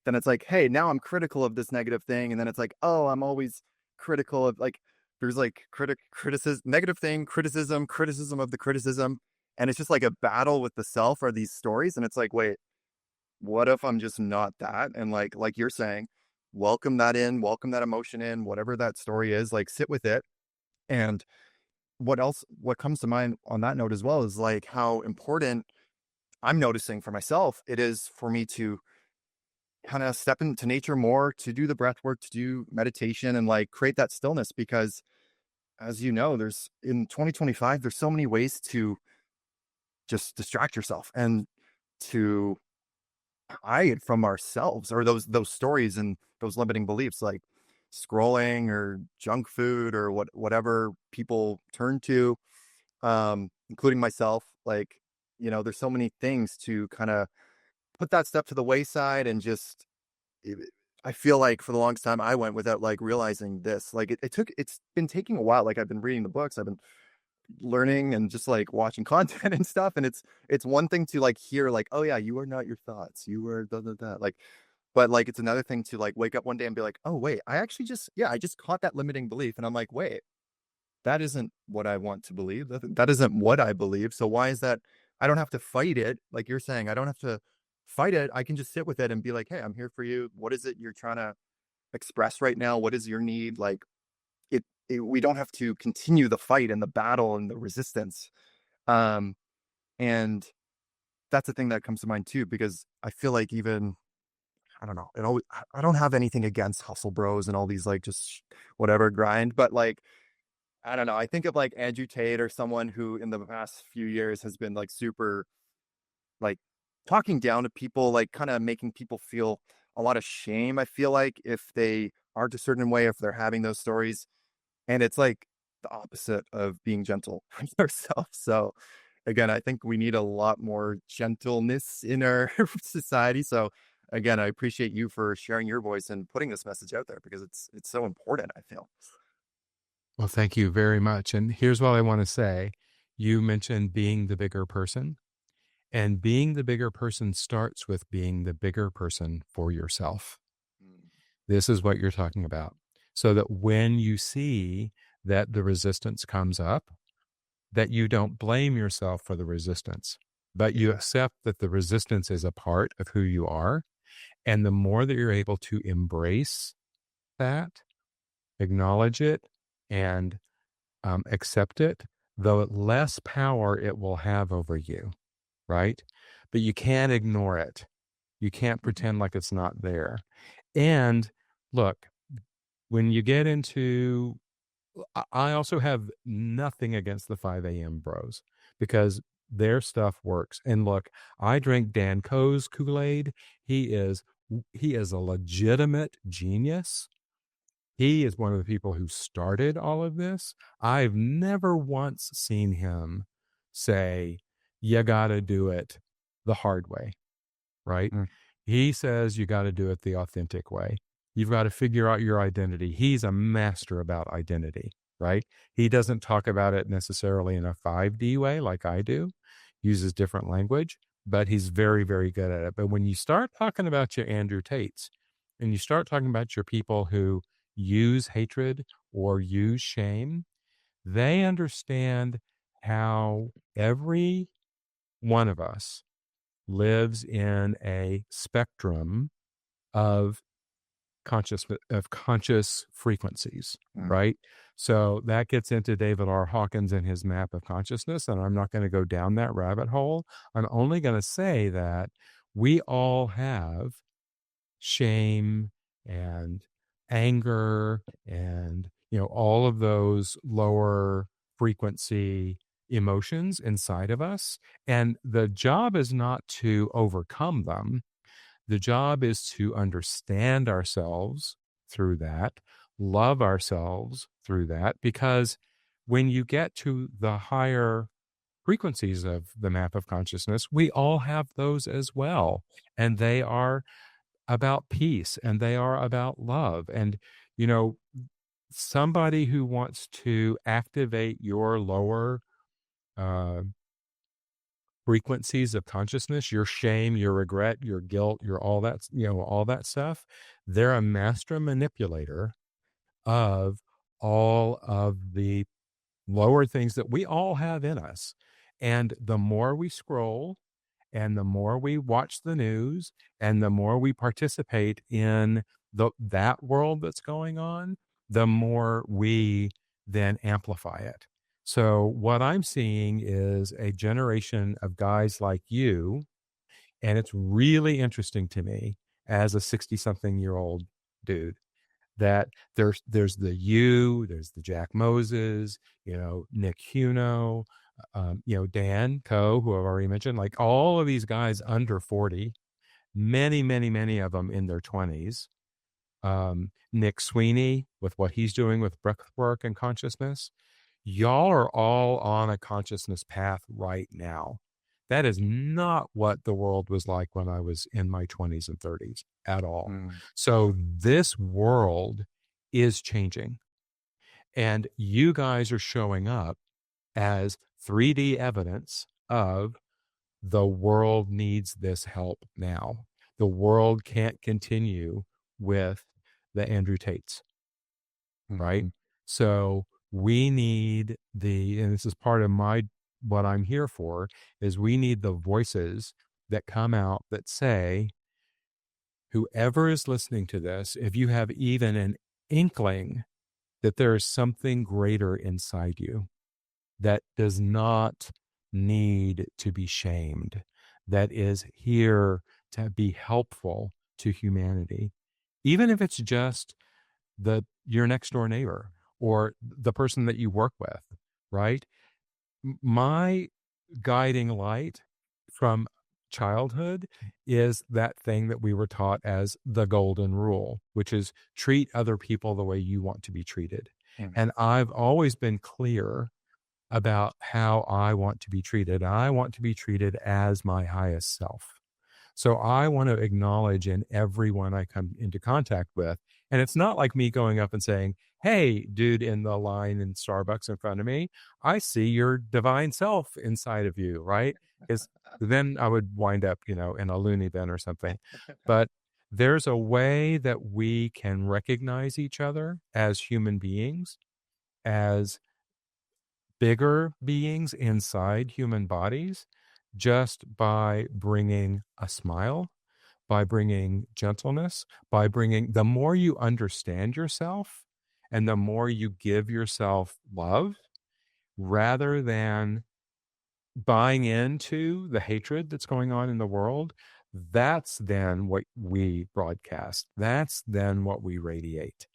S1: Then it's like, hey, now I'm critical of this negative thing. And then it's like, oh, I'm always critical of like there's like criticism, negative thing, criticism of the criticism. And it's just like a battle with the self or these stories. And it's like, wait, what if I'm just not that? And like you're saying, welcome that in, welcome that emotion in, whatever that story is, like sit with it. And what comes to mind on that note as well is like how important I'm noticing for myself it is for me to kind of step into nature more, to do the breath work, to do meditation and like create that stillness because as you know, there's in 2025, there's so many ways to just distract yourself and to hide from ourselves or those stories and those limiting beliefs like scrolling or junk food or whatever people turn to, including myself. Like, there's so many things to kind of put that stuff to the wayside and just, it- I feel like for the longest time I went without like realizing this. Like it's been taking a while. Like I've been reading the books, I've been learning and just like watching content and stuff. And it's one thing to like hear like, oh yeah, you are not your thoughts. You were da da da. Like, but like it's another thing to like wake up one day and be like, oh wait, I actually just yeah, I just caught that limiting belief. And I'm like, wait, that isn't what I want to believe. That isn't what I believe. So why is that? I don't have to fight it. Like you're saying, I don't have to fight it. I can just sit with it and be like, hey, I'm here for you. What is it you're trying to express right now? What is your need? Like we don't have to continue the fight and the battle and the resistance. Um, and that's the thing that comes to mind too, because I feel like even I don't know, I don't have anything against hustle bros and all these like just whatever grind, but like I don't know. I think of like Andrew Tate or someone who in the past few years has been like super like talking down to people, like, kinda making people feel a lot of shame, I feel like, if they aren't a certain way, if they're having those stories, and it's, like, the opposite of being gentle with ourselves, so, again, I think we need a lot more gentleness in our society, so, again, I appreciate you for sharing your voice and putting this message out there because it's so important, I feel.
S2: Well, thank you very much. And here's what I want to say. You mentioned being the bigger person, and being the bigger person starts with being the bigger person for yourself.
S1: Mm,
S2: This is what you're talking about. So that when you see that the resistance comes up, that you don't blame yourself for the resistance, but you
S1: yeah,
S2: accept that the resistance is a part of who you are. And the more that you're able to embrace that, acknowledge it, and accept it, the less power it will have over you, right? But you can't ignore it. You can't
S1: mhm,
S2: pretend like it's not there. And look, when you get into, I also have nothing against the 5 a.m. bros because their stuff works. And look, I drink Dan Coe's Kool-Aid. He is he is a legitimate genius. He is one of the people who started all of this. I've never once seen him say, you got to do it the hard way, right?
S1: mm,
S2: He says you got to do it the authentic way. You've got to figure out your identity. He's a master about identity, right? He doesn't talk about it necessarily in a 5D way like I do, uses different language, but he's very, very good at it. But when you start talking about your Andrew Tates and you start talking about your people who use hatred or use shame, they understand how every one of us lives in a spectrum of conscious frequencies,
S1: mm,
S2: right? So that gets into David R. Hawkins and his map of consciousness, and I'm not going to go down that rabbit hole. I'm only going to say that we all have shame and anger and all of those lower frequency emotions inside of us, and the job is not to overcome them. The job is to understand ourselves through that, love ourselves through that, because when you get to the higher frequencies of the map of consciousness, we all have those as well. And they are about peace and they are about love. And, you know, somebody who wants to activate your lower uh, frequencies of consciousness, your shame, your regret, your guilt, your all that, all that stuff, they're a master manipulator of all of the lower things that we all have in us. And the more we scroll and the more we watch the news and the more we participate in that world that's going on, the more we then amplify it. So what I'm seeing is a generation of guys like you, and it's really interesting to me as a 60 something year old dude that there's there's the Jack Moses, Nick Huno, Dan Coe, who I've already mentioned, like all of these guys under 40, many, many, many of them in their 20s. Nick Sweeney with what he's doing with breathwork and consciousness. Y'all are all on a consciousness path right now. That is not what the world was like when I was in my 20s and 30s at all.
S1: mm,
S2: So this world is changing, and you guys are showing up as 3D evidence of the world needs this help now. The world can't continue with the Andrew Tates, right?
S1: mhm,
S2: So we need and this is part of what I'm here for, is we need the voices that come out that say, whoever is listening to this, if you have even an inkling that there is something greater inside you that does not need to be shamed, that is here to be helpful to humanity, even if it's just your next door neighbor or the person that you work with, right? My guiding light from childhood is that thing that we were taught as the golden rule, which is treat other people the way you want to be treated.
S1: Mm.
S2: And I've always been clear about how I want to be treated. I want to be treated as my highest self. So I want to acknowledge in everyone I come into contact with. And it's not like me going up and saying, "Hey, dude in the line in Starbucks in front of me, I see your divine self inside of you," right? Because then I would wind up, in a loony bin or something. But there's a way that we can recognize each other as human beings, as bigger beings inside human bodies, just by bringing a smile, by bringing gentleness, by bringing the more you understand yourself and the more you give yourself love rather than buying into the hatred that's going on in the world. That's then what we broadcast. That's then what we radiate.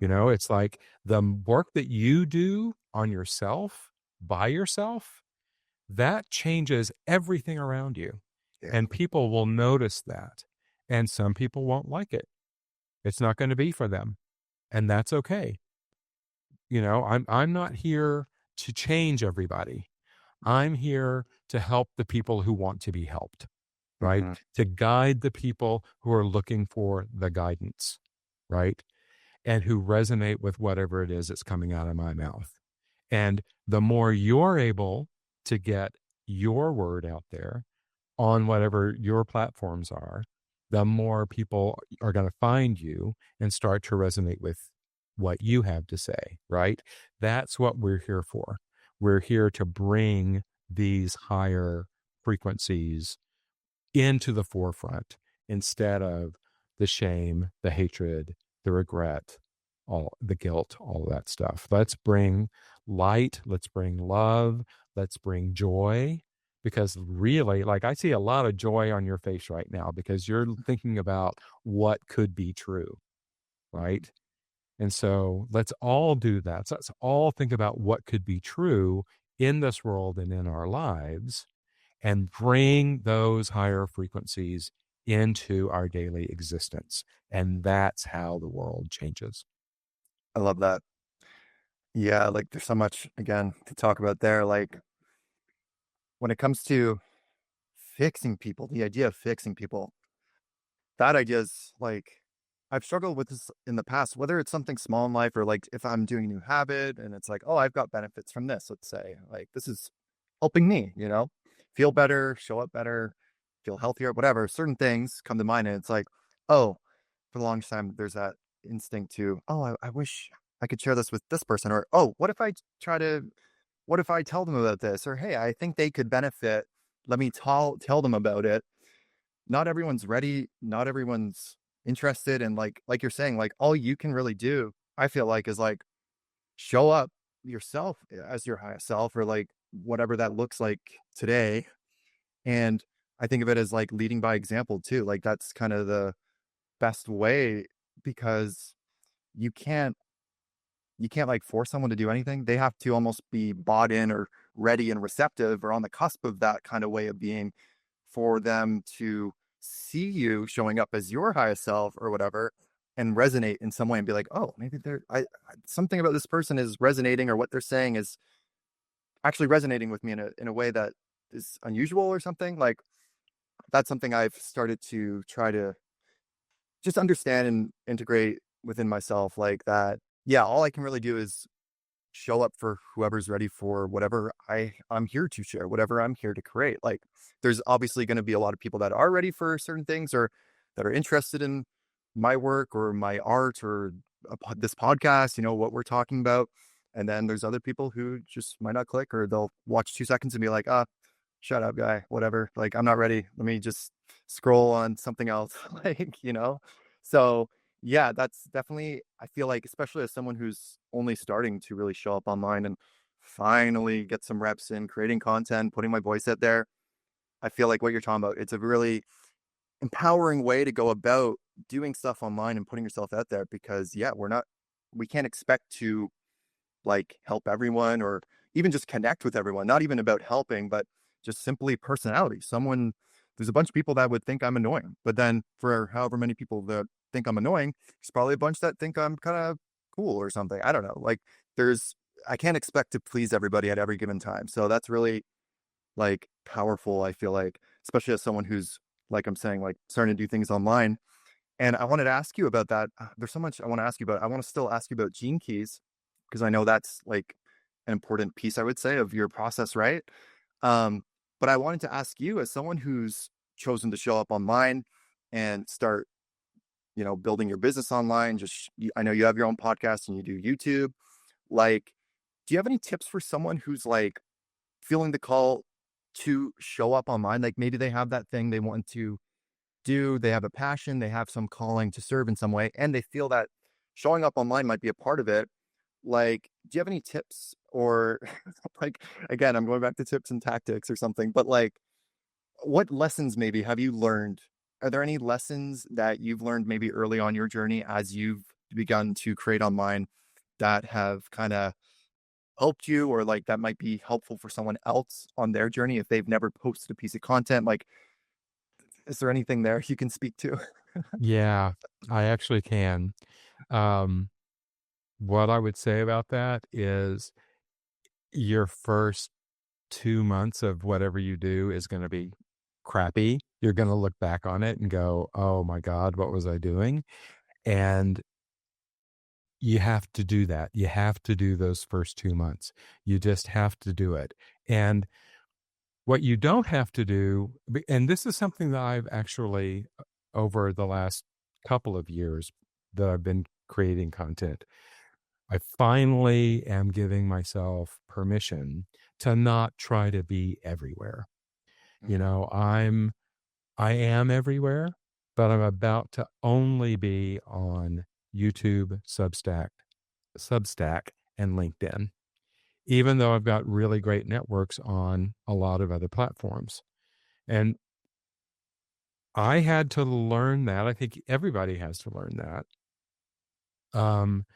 S2: It's like the work that you do on yourself, by yourself, that changes everything around you.
S1: Yeah.
S2: And people will notice that. And some people won't like it. It's not going to be for them. And that's okay. I'm not here to change everybody. I'm here to help the people who want to be helped, right?
S1: Hmm.
S2: To guide the people who are looking for the guidance, right? And who resonate with whatever it is that's coming out of my mouth. And the more you're able to get your word out there on whatever your platforms are, the more people are going to find you and start to resonate with what you have to say, right? That's what we're here for. We're here to bring these higher frequencies into the forefront instead of the shame, the hatred, the regret, all the guilt, all of that stuff. Let's bring light, let's bring love, let's bring joy. Because really, like I see a lot of joy on your face right now because you're thinking about what could be true, right? And so let's all do that. So let's all think about what could be true in this world and in our lives and bring those higher frequencies into our daily existence. And that's how the world changes.
S1: I love that. Yeah, like there's so much again to talk about there. Like when it comes to fixing people, the idea of fixing people, that idea is like I've struggled with this in the past, whether it's something small in life or like if I'm doing a new habit and it's like, oh, I've got benefits from this, let's say, like this is helping me, feel better, show up better, feel healthier, whatever. Certain things come to mind and it's like, oh, for the longest time, there's that instinct to, oh, I wish I could share this with this person. Or, oh, what if I tell them about this? Or, hey, I think they could benefit. Let me tell them about it. Not everyone's ready. Not everyone's interested. And like you're saying, like all you can really do, I feel like, is like show up yourself as your highest self or like whatever that looks like today. And I think of it as like leading by example too. Like that's kind of the best way because you can't you can't like force someone to do anything. They have to almost be bought in or ready and receptive or on the cusp of that kind of way of being for them to see you showing up as your highest self or whatever and resonate in some way and be like, oh, maybe something about this person is resonating or what they're saying is actually resonating with me in a way that is unusual or something. Like that's something I've started to try to just understand and integrate within myself like that. Yeah, all I can really do is show up for whoever's ready for whatever I'm here to share, whatever I'm here to create. Like there's obviously going to be a lot of people that are ready for certain things or that are interested in my work or my art or this podcast, what we're talking about. And then there's other people who just might not click or they'll watch 2 seconds and be like, ah, shut up, guy, whatever. Like, I'm not ready. Let me just scroll on something else. like. So, yeah, that's definitely, I feel like, especially as someone who's only starting to really show up online and finally get some reps in creating content, putting my voice out there. I feel like what you're talking about, it's a really empowering way to go about doing stuff online and putting yourself out there because, yeah, we can't expect to like help everyone or even just connect with everyone, not even about helping, but just simply personality. there's a bunch of people that would think I'm annoying. But then for however many people that think I'm annoying, there's probably a bunch that think I'm kind of cool or something. I don't know. Like there's I can't expect to please everybody at every given time. So that's really like powerful, I feel like, especially as someone who's like I'm saying, like starting to do things online. And I wanted to ask you about that. There's so much I want to ask you about. I want to still ask you about gene keys because I know that's like an important piece, I would say, of your process, right? Um, but I wanted to ask you, as someone who's chosen to show up online and start, building your business online. I know you have your own podcast and you do YouTube. Like, do you have any tips for someone who's like feeling the call to show up online? Like maybe they have that thing they want to do, they have a passion, they have some calling to serve in some way, and they feel that showing up online might be a part of it. Like, do you have any tips or like again, I'm going back to tips and tactics or something, but like what lessons maybe have you learned? Are there any lessons that you've learned maybe early on your journey as you've begun to create online that have kind of helped you or like that might be helpful for someone else on their journey if they've never posted a piece of content? Like, is there anything there you can speak to?
S2: Yeah, I actually can. Um, what I would say about that is your first 2 months of whatever you do is gonna be crappy. You're gonna look back on it and go, "Oh my god, what was I doing?" And you have to do that. You have to do those first 2 months. You just have to do it. And what you don't have to do, and this is something that I've actually, over the last couple of years that I've been creating content, I finally am giving myself permission to not try to be everywhere. You
S1: Mhm,
S2: know, I am everywhere, but I'm about to only be on YouTube, Substack, and LinkedIn, even though I've got really great networks on a lot of other platforms. And I had to learn that. I think everybody has to learn that. Um,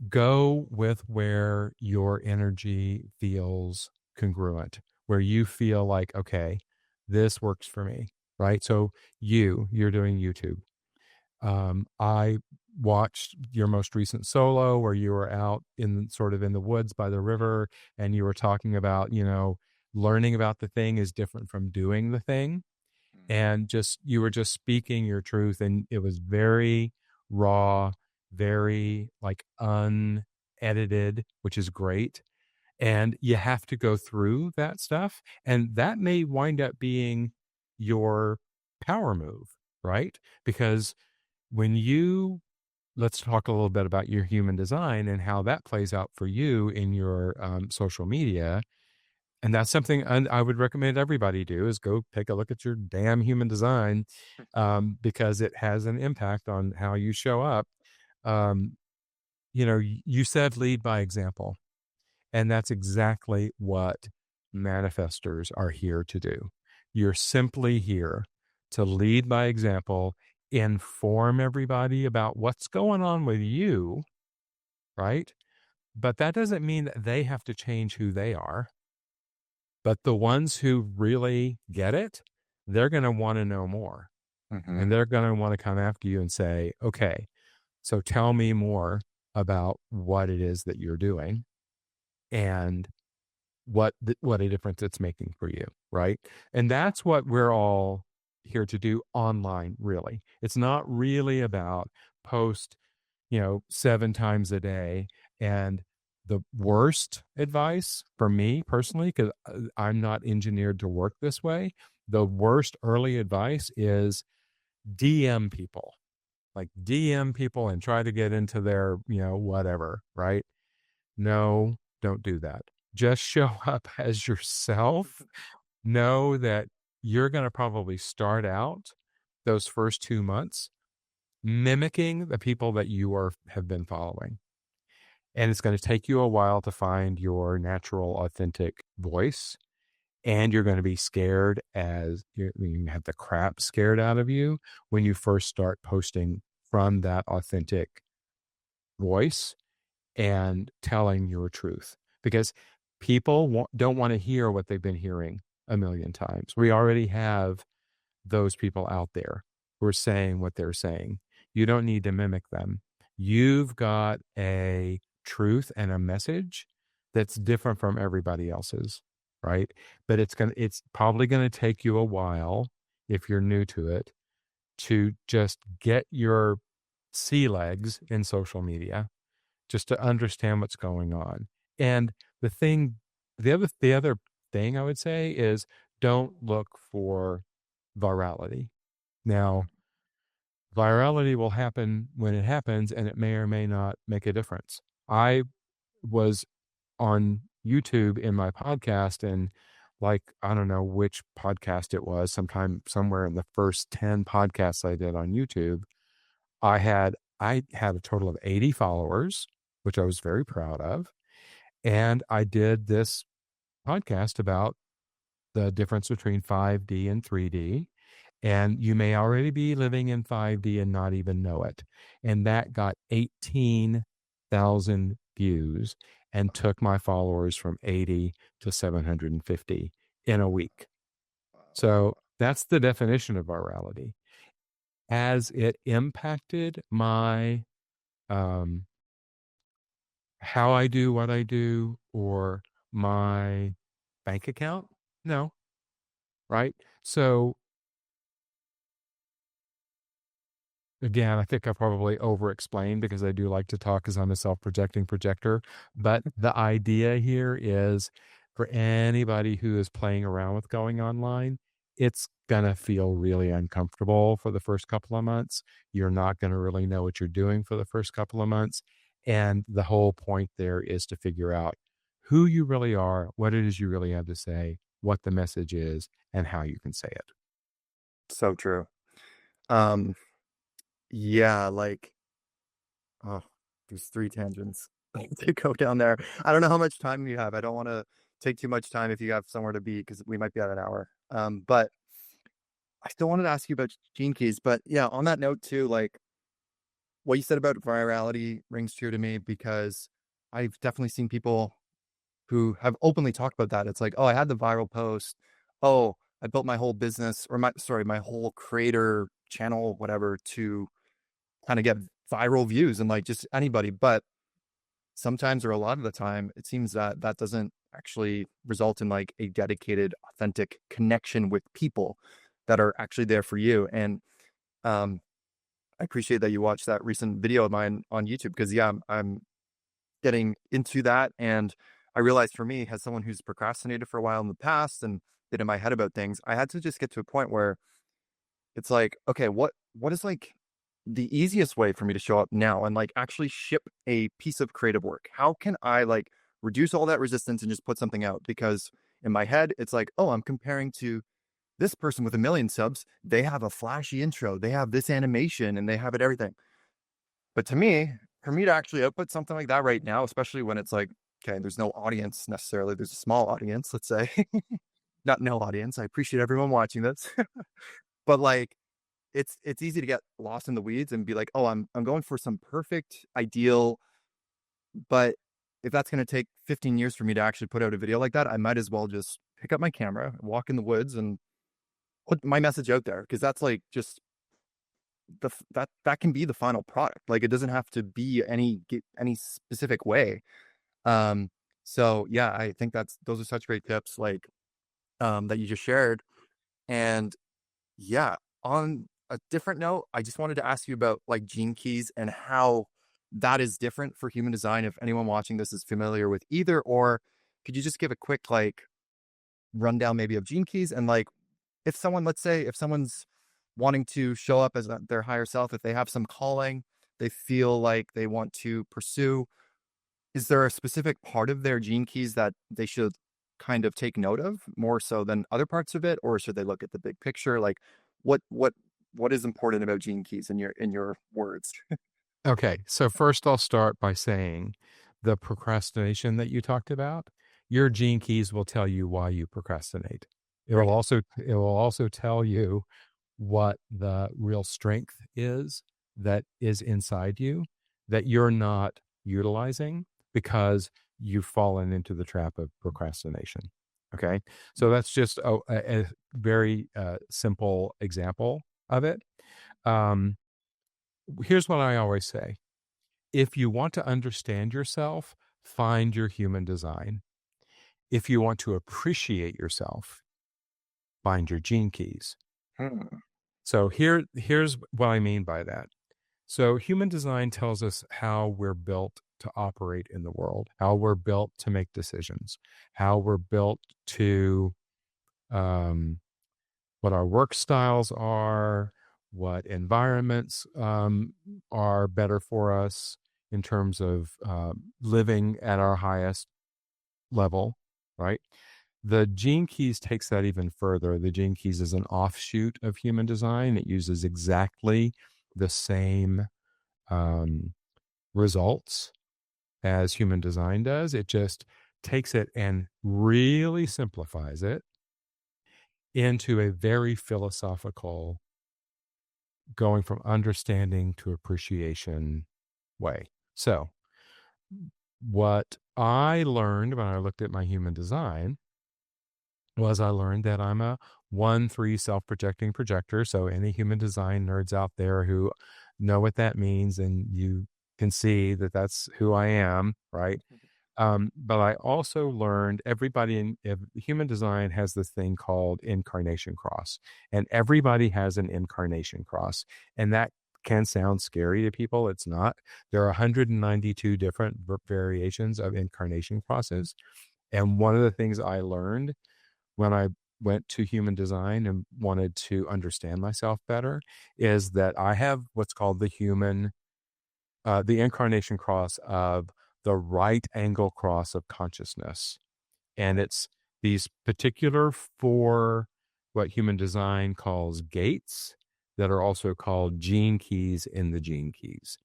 S2: go with where your energy feels congruent, where you feel like, okay, this works for me, right? So you're doing YouTube. I watched your most recent solo where you were out in sort of in the woods by the river and you were talking about, learning about the thing is different from doing the thing.
S1: mhm,
S2: And just, you were just speaking your truth. And it was very raw, very like unedited, which is great. And you have to go through that stuff. And that may wind up being your power move, right? Because when you let's talk a little bit about your human design and how that plays out for you in your social media. And that's something I would recommend everybody do is go take a look at your damn human design, because it has an impact on how you show up. Um, you said lead by example, and that's exactly what manifestors are here to do. You're simply here to lead by example, inform everybody about what's going on with you, right? But that doesn't mean that they have to change who they are. But the ones who really get it, they're going to want to know more. And
S1: mhm,
S2: they're going to want to come after you and say, okay, so tell me more about what it is that you're doing and what a difference it's making for you, right? And that's what we're all here to do online, really. It's not really about post, 7 times a day. And the worst advice for me personally, because I'm not engineered to work this way, the worst early advice is DM people, like DM people and try to get into their, whatever, right? No, don't do that. Just show up as yourself. Know that you're going to probably start out those first 2 months mimicking the people that you have been following. And it's going to take you a while to find your natural, authentic voice. And you're going to be scared as you have the crap scared out of you when you first start posting from that authentic voice and telling your truth, because people don't want to hear what they've been hearing a million times. We already have those people out there who are saying what they're saying. You don't need to mimic them. You've got a truth and a message that's different from everybody else's, right? But it's probably going to take you a while if you're new to it to just get your sea legs in social media, just to understand what's going on. And the thing, the other thing I would say is don't look for virality. Now, virality will happen when it happens, and it may or may not make a difference. I was on YouTube in my podcast, and like, I don't know which podcast it was, sometime somewhere in the first 10 podcasts I did on YouTube, I had a total of 80 followers, which I was very proud of. And I did this podcast about the difference between 5D and 3D. And you may already be living in 5D and not even know it. And that got 18,000 views and took my followers from 80 to 750 in a week. So that's the definition of virality. Has it impacted my how I do what I do or my bank account? No, right? So again, I think I probably over explained because I do like to talk because I'm a self projecting projector. But the idea here is for anybody who is playing around with going online, it's going to feel really uncomfortable for the first couple of months. You're not going to really know what you're doing for the first couple of months. And the whole point there is to figure out who you really are, what it is you really have to say, what the message is, and how you can say it.
S1: So true. Um, yeah, like, oh, there's three tangents to go down there. I don't know how much time you have. I don't want to take too much time if you have somewhere to be because we might be at an hour. But I still wanted to ask you about Gene Keys. But yeah, on that note too, like what you said about virality rings true to me because I've definitely seen people who have openly talked about that. It's like, oh, I had the viral post. Oh, I built my whole business or my whole creator channel, whatever, to kind of get viral views and like just anybody. But sometimes or a lot of the time, it seems that that doesn't actually result in like a dedicated, authentic connection with people that are actually there for you. And um, I appreciate that you watched that recent video of mine on YouTube because yeah, I'm getting into that. And I realized for me, as someone who's procrastinated for a while in the past and been in my head about things, I had to just get to a point where it's like, okay, what is like the easiest way for me to show up now and like actually ship a piece of creative work? How can I like reduce all that resistance and just put something out? Because in my head, it's like, oh, I'm comparing to this person with 1 million subs. They have a flashy intro, they have this animation, and they have it everything. But to me, for me to actually output something like that right now, especially when it's like, okay, there's no audience necessarily, there's a small audience, let's say, not no audience. I appreciate everyone watching this, but like, it's easy to get lost in the weeds and be like, oh, I'm going for some perfect ideal, but if that's going to take 15 years for me to actually put out a video like that, I might as well just pick up my camera, walk in the woods, and put my message out there because that's like just that can be the final product. Like it doesn't have to be any specific way. Um, so yeah, I think those are such great tips, like that you just shared. And yeah, on a different note, I just wanted to ask you about like gene keys and how that is different for human design. If anyone watching this is familiar with either, or could you just give a quick like rundown maybe of gene keys and like if someone, let's say, if someone's wanting to show up as their higher self, if they have some calling they feel like they want to pursue, is there a specific part of their gene keys that they should kind of take note of more so than other parts of it, or should they look at the big picture? Like, what what what is important about gene keys in your words?
S2: Okay, so first I'll start by saying the procrastination that you talked about, your gene keys will tell you why you procrastinate.
S1: Great.
S2: It will also tell you what the real strength is that is inside you that you're not utilizing because you've fallen into the trap of procrastination. Okay. So that's just a very simple example of it. Um, Here's what I always say: if you want to understand yourself, find your human design. If you want to appreciate yourself, find your gene keys.
S1: Hmm.
S2: So here's what I mean by that. So human design tells us how we're built to operate in the world, how we're built to make decisions, how we're built to um, what our work styles are, what environments are better for us in terms of living at our highest level, right? The Gene Keys takes that even further. The Gene Keys is an offshoot of human design. It uses exactly the same um, results as human design does. It just takes it and really simplifies it into a very philosophical, going from understanding to appreciation way. So, what I learned when I looked at my human design was I learned that I'm a 1-3 self projecting projector. So, any human design nerds out there who know what that means, and you can see that that's who I am, right? But I also learned everybody in human design has this thing called incarnation cross, and everybody has an incarnation cross, and that can sound scary to people. It's not. There are 192 different variations of incarnation crosses, and one of the things I learned when I went to human design and wanted to understand myself better is that I have what's called the incarnation cross of the right angle cross of consciousness. And it's these particular four, what human design calls gates, that are also called gene keys in the gene keys.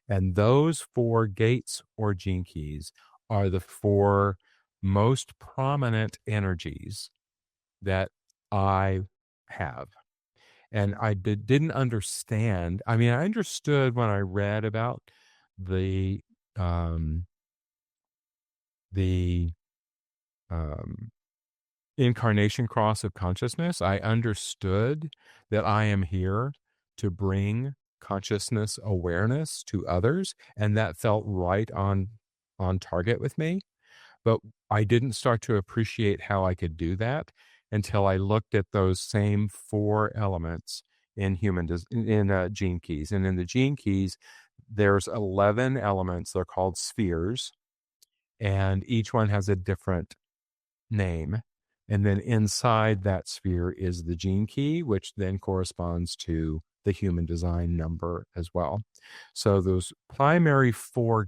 S2: And those four gates or gene keys are the four most prominent energies that I have. And I didn't understand. I mean, I understood when I read about the um, the um, incarnation cross of consciousness. I understood that I am here to bring consciousness awareness to others, and that felt right on target with me. But I didn't start to appreciate how I could do that until I looked at those same four elements in gene keys. And in the gene keys, there's 11 elements. They're called spheres, and each one has a different name. And then inside that sphere is the gene key, which then corresponds to the human design number as well. So those primary four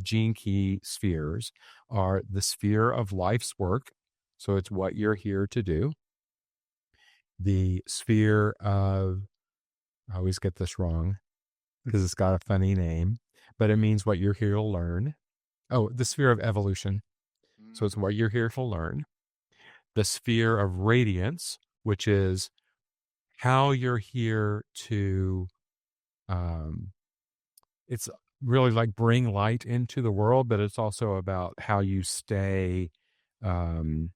S2: gene key spheres are the sphere of life's work. So it's what you're here to do. The sphere of, I always get this wrong because it's got a funny name, but it means what you're here to learn. Oh, the sphere of evolution. So it's what you're here to learn. The sphere of radiance, which is how you're here to, um, it's really like bring light into the world, but it's also about how you stay um,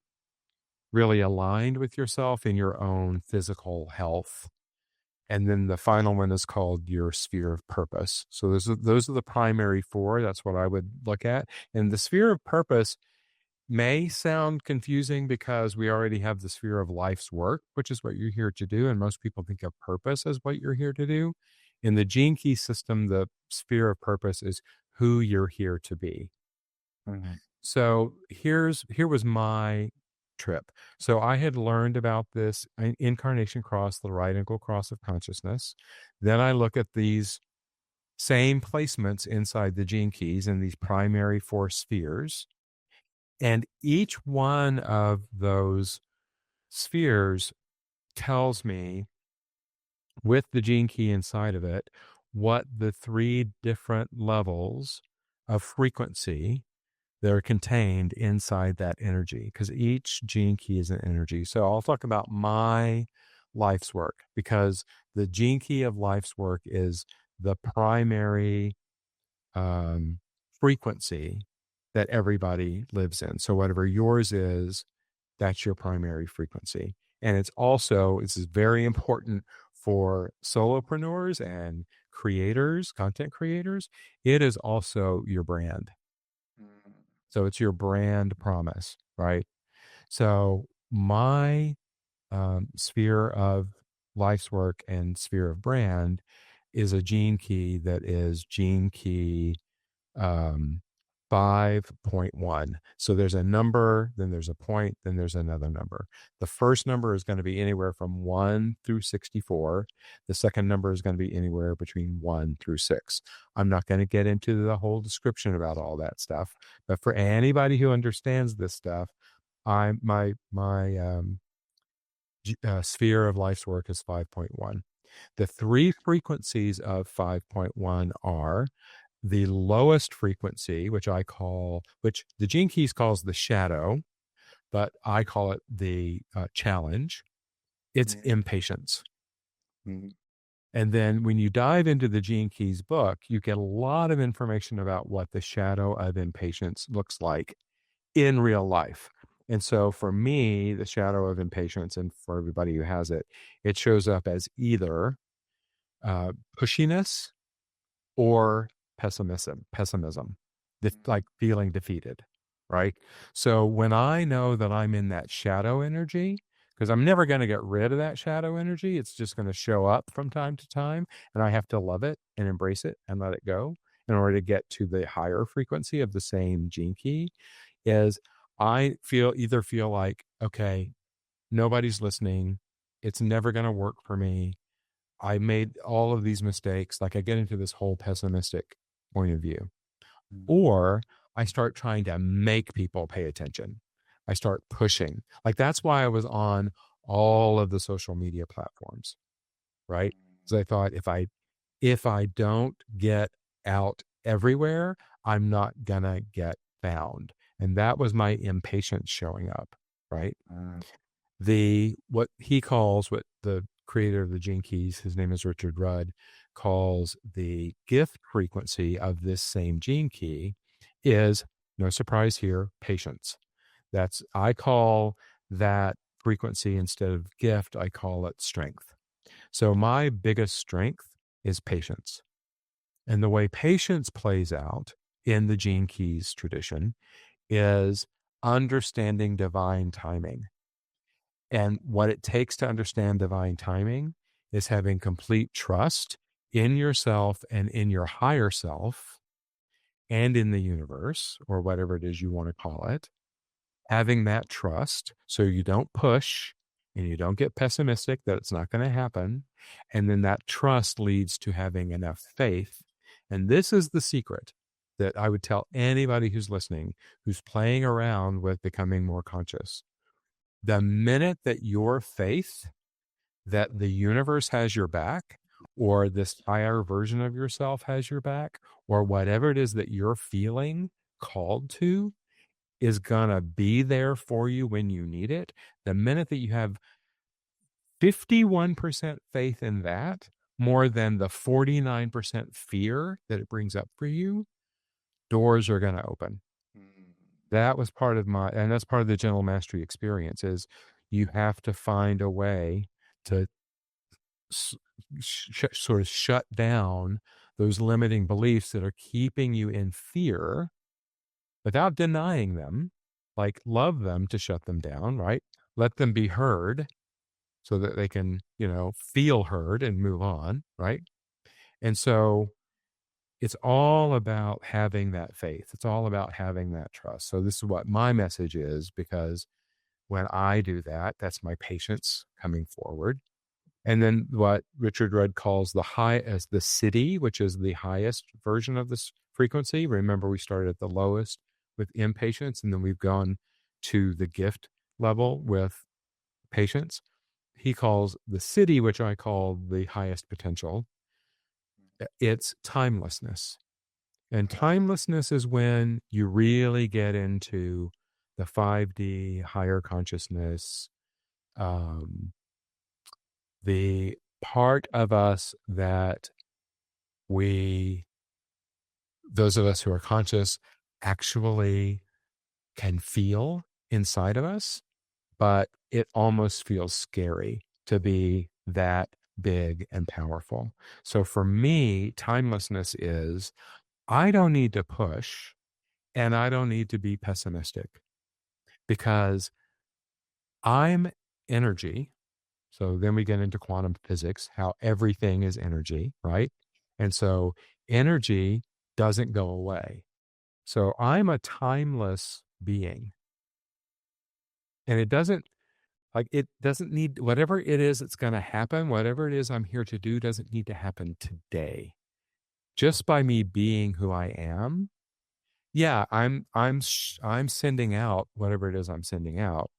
S2: really aligned with yourself in your own physical health. And then the final one is called your sphere of purpose. So those are the primary four. That's what I would look at. And the sphere of purpose may sound confusing because we already have the sphere of life's work, which is what you're here to do. And most people think of purpose as what you're here to do. In the gene key system, the sphere of purpose is who you're here to be.
S1: Mhm.
S2: So here was my trip. So I had learned about this incarnation cross, the right angle cross of consciousness. Then I look at these same placements inside the gene keys in these primary four spheres. And each one of those spheres tells me, with the gene key inside of it, what the three different levels of frequency that are contained inside that energy, because each gene key is an energy. So I'll talk about my life's work, because the gene key of life's work is the primary frequency that everybody lives in. So whatever yours is That's your primary frequency. And it's also, this is very important for solopreneurs and creators, content creators. It is also your brand.
S1: Mm,
S2: So it's your brand promise, right? So my sphere of life's work and sphere of brand is a gene key that is gene key um, 5.1. So there's a number, then there's a point, then there's another number. The first number is going to be anywhere from 1 through 64. The second number is going to be anywhere between 1 through 6. I'm not going to get into the whole description about all that stuff, but for anybody who understands this stuff, I my sphere of life's work is 5.1. The three frequencies of 5.1 are the lowest frequency, which the Gene Keys calls the shadow, but I call it the challenge. It's
S1: mm,
S2: impatience.
S1: mm,
S2: And then when you dive into the Gene Keys book, you get a lot of information about what the shadow of impatience looks like in real life. And so for me, the shadow of impatience, and for everybody who has it, it shows up as either pushiness or pessimism, like feeling defeated, right? So when I know that I'm in that shadow energy, because I'm never going to get rid of that shadow energy, it's just going to show up from time to time, and I have to love it and embrace it and let it go in order to get to the higher frequency of the same gene key. Is I feel like, okay, nobody's listening, it's never going to work for me, I made all of these mistakes. Like I get into this whole pessimistic point of view,
S1: mm,
S2: or I start trying to make people pay attention. I start pushing. Like that's why I was on all of the social media platforms, right? Because I thought if I don't get out everywhere, I'm not gonna get found. And that was my impatience showing up, right?
S1: mm,
S2: What the creator of the Gene Keys, his name is Richard Rudd, calls the gift frequency of this same gene key is, no surprise here, patience. I call that frequency, instead of gift, I call it strength. So my biggest strength is patience. And the way patience plays out in the Gene Keys tradition is understanding divine timing. And what it takes to understand divine timing is having complete trust in yourself and in your higher self and in the universe, or whatever it is you want to call it. Having that trust so you don't push and you don't get pessimistic that it's not going to happen. And then that trust leads to having enough faith. And this is the secret that I would tell anybody who's listening, who's playing around with becoming more conscious. The minute that your faith that the universe has your back, or this higher version of yourself has your back, or whatever it is that you're feeling called to is going to be there for you when you need it. The minute that you have 51% faith in that, more than the 49% fear that it brings up for you, doors are going to open.
S1: mm,
S2: That was part of and that's part of the gentle mastery experience, is you have to find a way to sort of shut down those limiting beliefs that are keeping you in fear without denying them. Like, love them to shut them down, right? Let them be heard so that they can, feel heard and move on, right? And so it's all about having that faith. It's all about having that trust. So this is what my message is, because when I do that, that's my patience coming forward. And then what Richard Rudd calls the high as the city, which is the highest version of this frequency. Remember, we started at the lowest with impatience, and then we've gone to the gift level with patience. He calls the city, which I call the highest potential, it's timelessness. And timelessness is when you really get into the 5D higher consciousness, um, the part of us that those of us who are conscious, actually can feel inside of us. but it almost feels scary to be that big and powerful. So for me, timelessness is I don't need to push and I don't need to be pessimistic because I'm energy. So then we get into quantum physics, how everything is energy, right? And so energy doesn't go away. So I'm a timeless being. And it doesn't need whatever it is that's going to happen, whatever it is I'm here to do doesn't need to happen today. Just by me being who I am, yeah, I'm sending out whatever it is I'm sending out.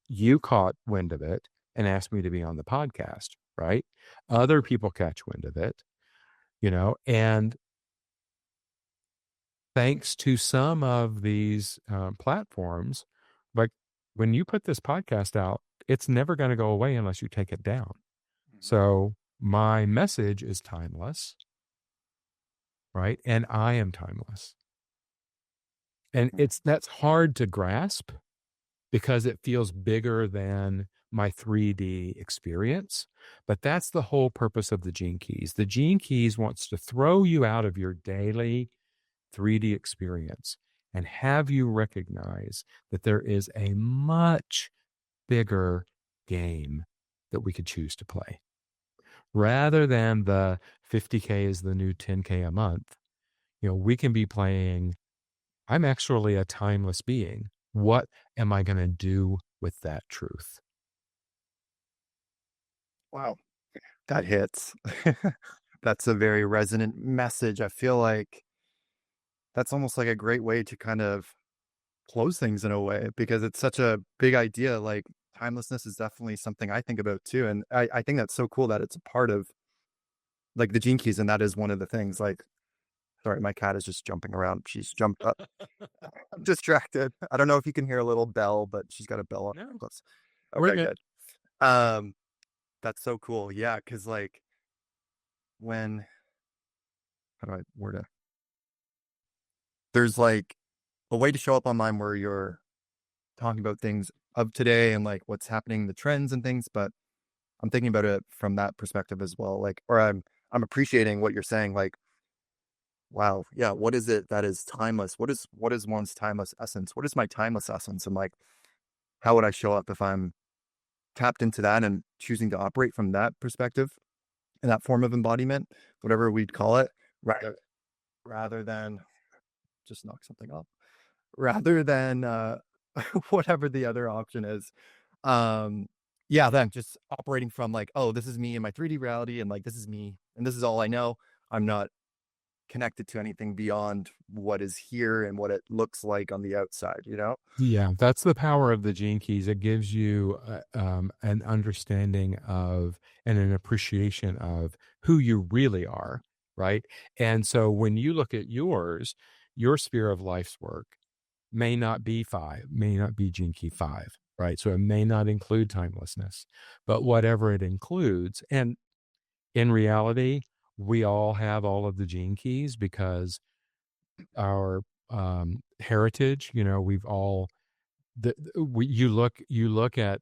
S2: You caught wind of it and asked me to be on the podcast, right? Other people catch wind of it, and thanks to some of these platforms, like when you put this podcast out, it's never going to go away unless you take it down.
S1: Mhm.
S2: So my message is timeless, right? And I am timeless. And
S1: Mhm.
S2: that's hard to grasp because it feels bigger than my 3D experience. But that's the whole purpose of the Gene Keys. The Gene Keys wants to throw you out of your daily 3D experience and have you recognize that there is a much bigger game that we could choose to play. Rather than the 50K is the new 10K a month, we can be playing, I'm actually a timeless being. What am I going to do with that truth?
S1: Wow, that hits. That's a very resonant message. I feel like that's almost like a great way to kind of close things in a way because it's such a big idea. Like timelessness is definitely something I think about too. And I think that's so cool that it's a part of like the gene keys. And that is one of the things like, sorry, my cat is just jumping around. She's jumped up. I'm distracted. I don't know if you can hear a little bell, but she's got a bell on her
S2: No,
S1: necklace.
S2: we're
S1: Okay,
S2: good.
S1: good. Um, that's so cool. Yeah, because like when how do I word it? There's like a way to show up online where you're talking about things of today and like what's happening, the trends and things, but I'm thinking about it from that perspective as well. Like, or I'm appreciating what you're saying. Like, wow, yeah, what is it that is timeless? What is one's timeless essence? What is my timeless essence? And like, how would I show up if I'm tapped into that and choosing to operate from that perspective and that form of embodiment, whatever we'd call it, rather than just knock something off, rather than whatever the other option is. Um, yeah, then just operating from like, oh, this is me in my 3D reality, and like this is me, and this is all I know. I'm not connected to anything beyond what is here and what it looks like on the outside, you know?
S2: Yeah, that's the power of the Gene Keys. It gives you an understanding of and an appreciation of who you really are, right? And so when you look at your sphere of life's work may not be five, may not be Gene Key five, right? So it may not include timelessness, but whatever it includes, and in reality, we all have all of the Gene Keys because our heritage, we've all you look at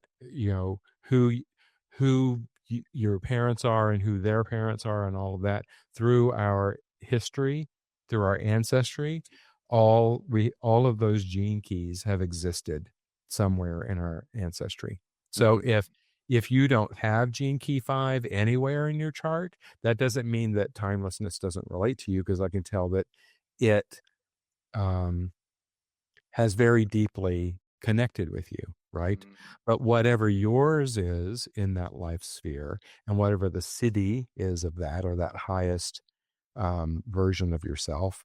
S2: who your parents are and who their parents are and all of that through our history, through our ancestry. All of those gene keys have existed somewhere in our ancestry. So
S1: Mhm.
S2: if you don't have gene key 5 anywhere in your chart, that doesn't mean that timelessness doesn't relate to you, because I can tell that it um has very deeply connected with you, right?
S1: Mhm.
S2: But whatever yours is in that life sphere, and whatever the city is of that, or that highest version of yourself,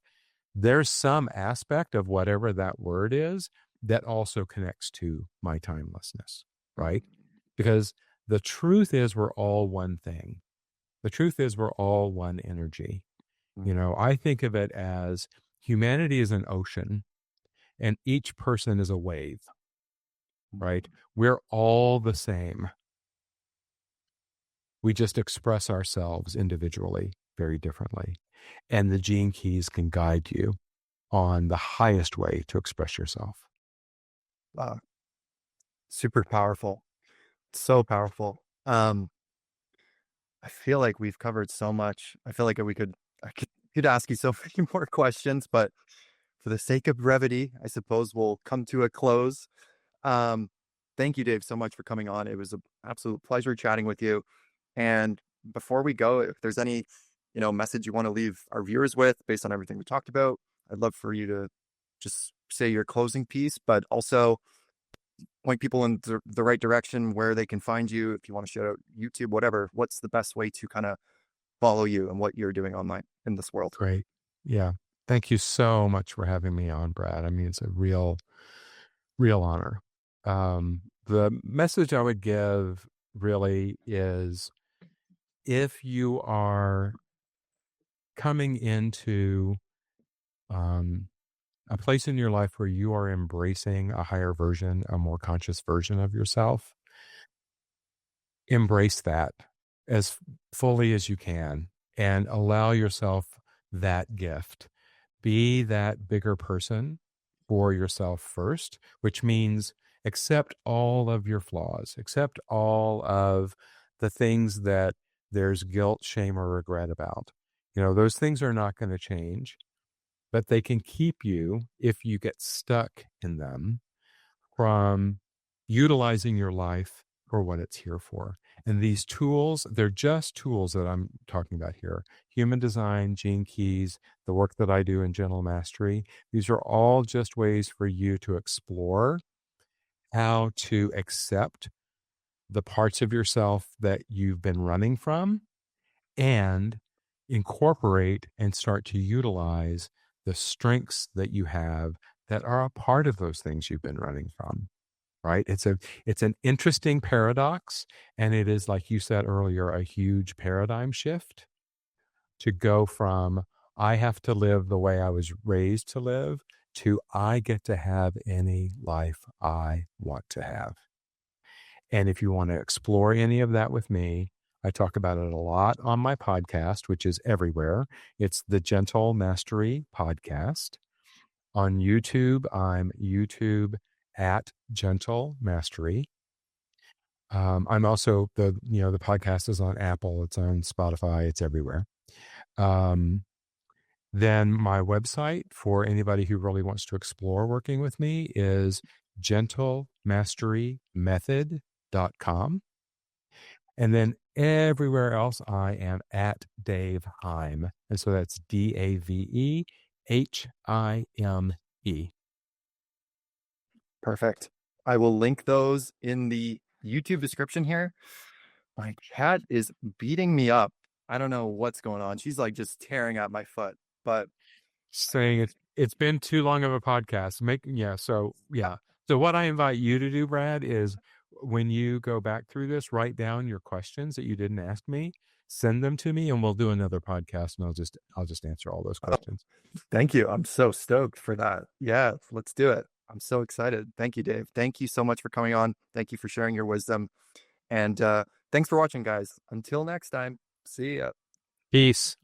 S2: there's some aspect of whatever that word is that also connects to my timelessness, right?
S1: Mhm.
S2: Because the truth is, we're all one thing. The truth is, we're all one energy.
S1: Mhm.
S2: I think of it as humanity is an ocean and each person is a wave, right?
S1: Mhm.
S2: We're all the same. We just express ourselves individually very differently. And the gene keys can guide you on the highest way to express yourself.
S1: Wow. Super powerful. So powerful. I feel like we've covered so much. I feel like I could ask you so many more questions, but for the sake of brevity, I suppose we'll come to a close. Um, Thank you, Dave, so much for coming on. It was an absolute pleasure chatting with you. And before we go, if there's any, message you want to leave our viewers with based on everything we talked about, I'd love for you to just say your closing piece, but also point people in the right direction where they can find you. If you want to shout out YouTube, whatever, what's the best way to kind of follow you and what you're doing online in this world?
S2: Great. Yeah. Thank you so much for having me on, Brad. I mean, it's a real honor. The message I would give really is if you are coming into um, a place in your life where you are embracing a higher version, a more conscious version of yourself, embrace that as fully as you can and allow yourself that gift. Be that bigger person for yourself first, which means accept all of your flaws, accept all of the things that there's guilt, shame, or regret about. Those things are not going to change, but they can keep you, if you get stuck in them, from utilizing your life for what it's here for. And these tools, they're just tools that I'm talking about here. Human design, gene keys, the work that I do in gentle mastery, these are all just ways for you to explore how to accept the parts of yourself that you've been running from and incorporate and start to utilize the strengths that you have that are a part of those things you've been running from. Right? It's an interesting paradox, and it is, like you said earlier, a huge paradigm shift to go from I have to live the way I was raised to live to I get to have any life I want to have. And if you want to explore any of that with me, I talk about it a lot on my podcast, which is everywhere. It's the Gentle Mastery Podcast. On YouTube, I'm YouTube at Gentle Mastery. I'm also the podcast is on Apple, it's on Spotify, it's everywhere. Um, then my website for anybody who really wants to explore working with me is gentlemasterymethod.com. And then everywhere else, I am at Dave Hime. And so that's DAVEHIME.
S1: Perfect. I will link those in the YouTube description here. My cat is beating me up. I don't know what's going on. She's like just tearing at my foot. But
S2: Saying it's been too long of a podcast. So what I invite you to do, Brad, is when you go back through this, write down your questions that you didn't ask me, send them to me, and we'll do another podcast, and I'll just answer all those
S1: oh,
S2: questions.
S1: thank you. I'm so stoked for that. Yeah, let's do it. I'm so excited. Thank you, Dave. Thank you so much for coming on. Thank you for sharing your wisdom. And thanks for watching, guys. Until next time, see ya.
S2: Peace.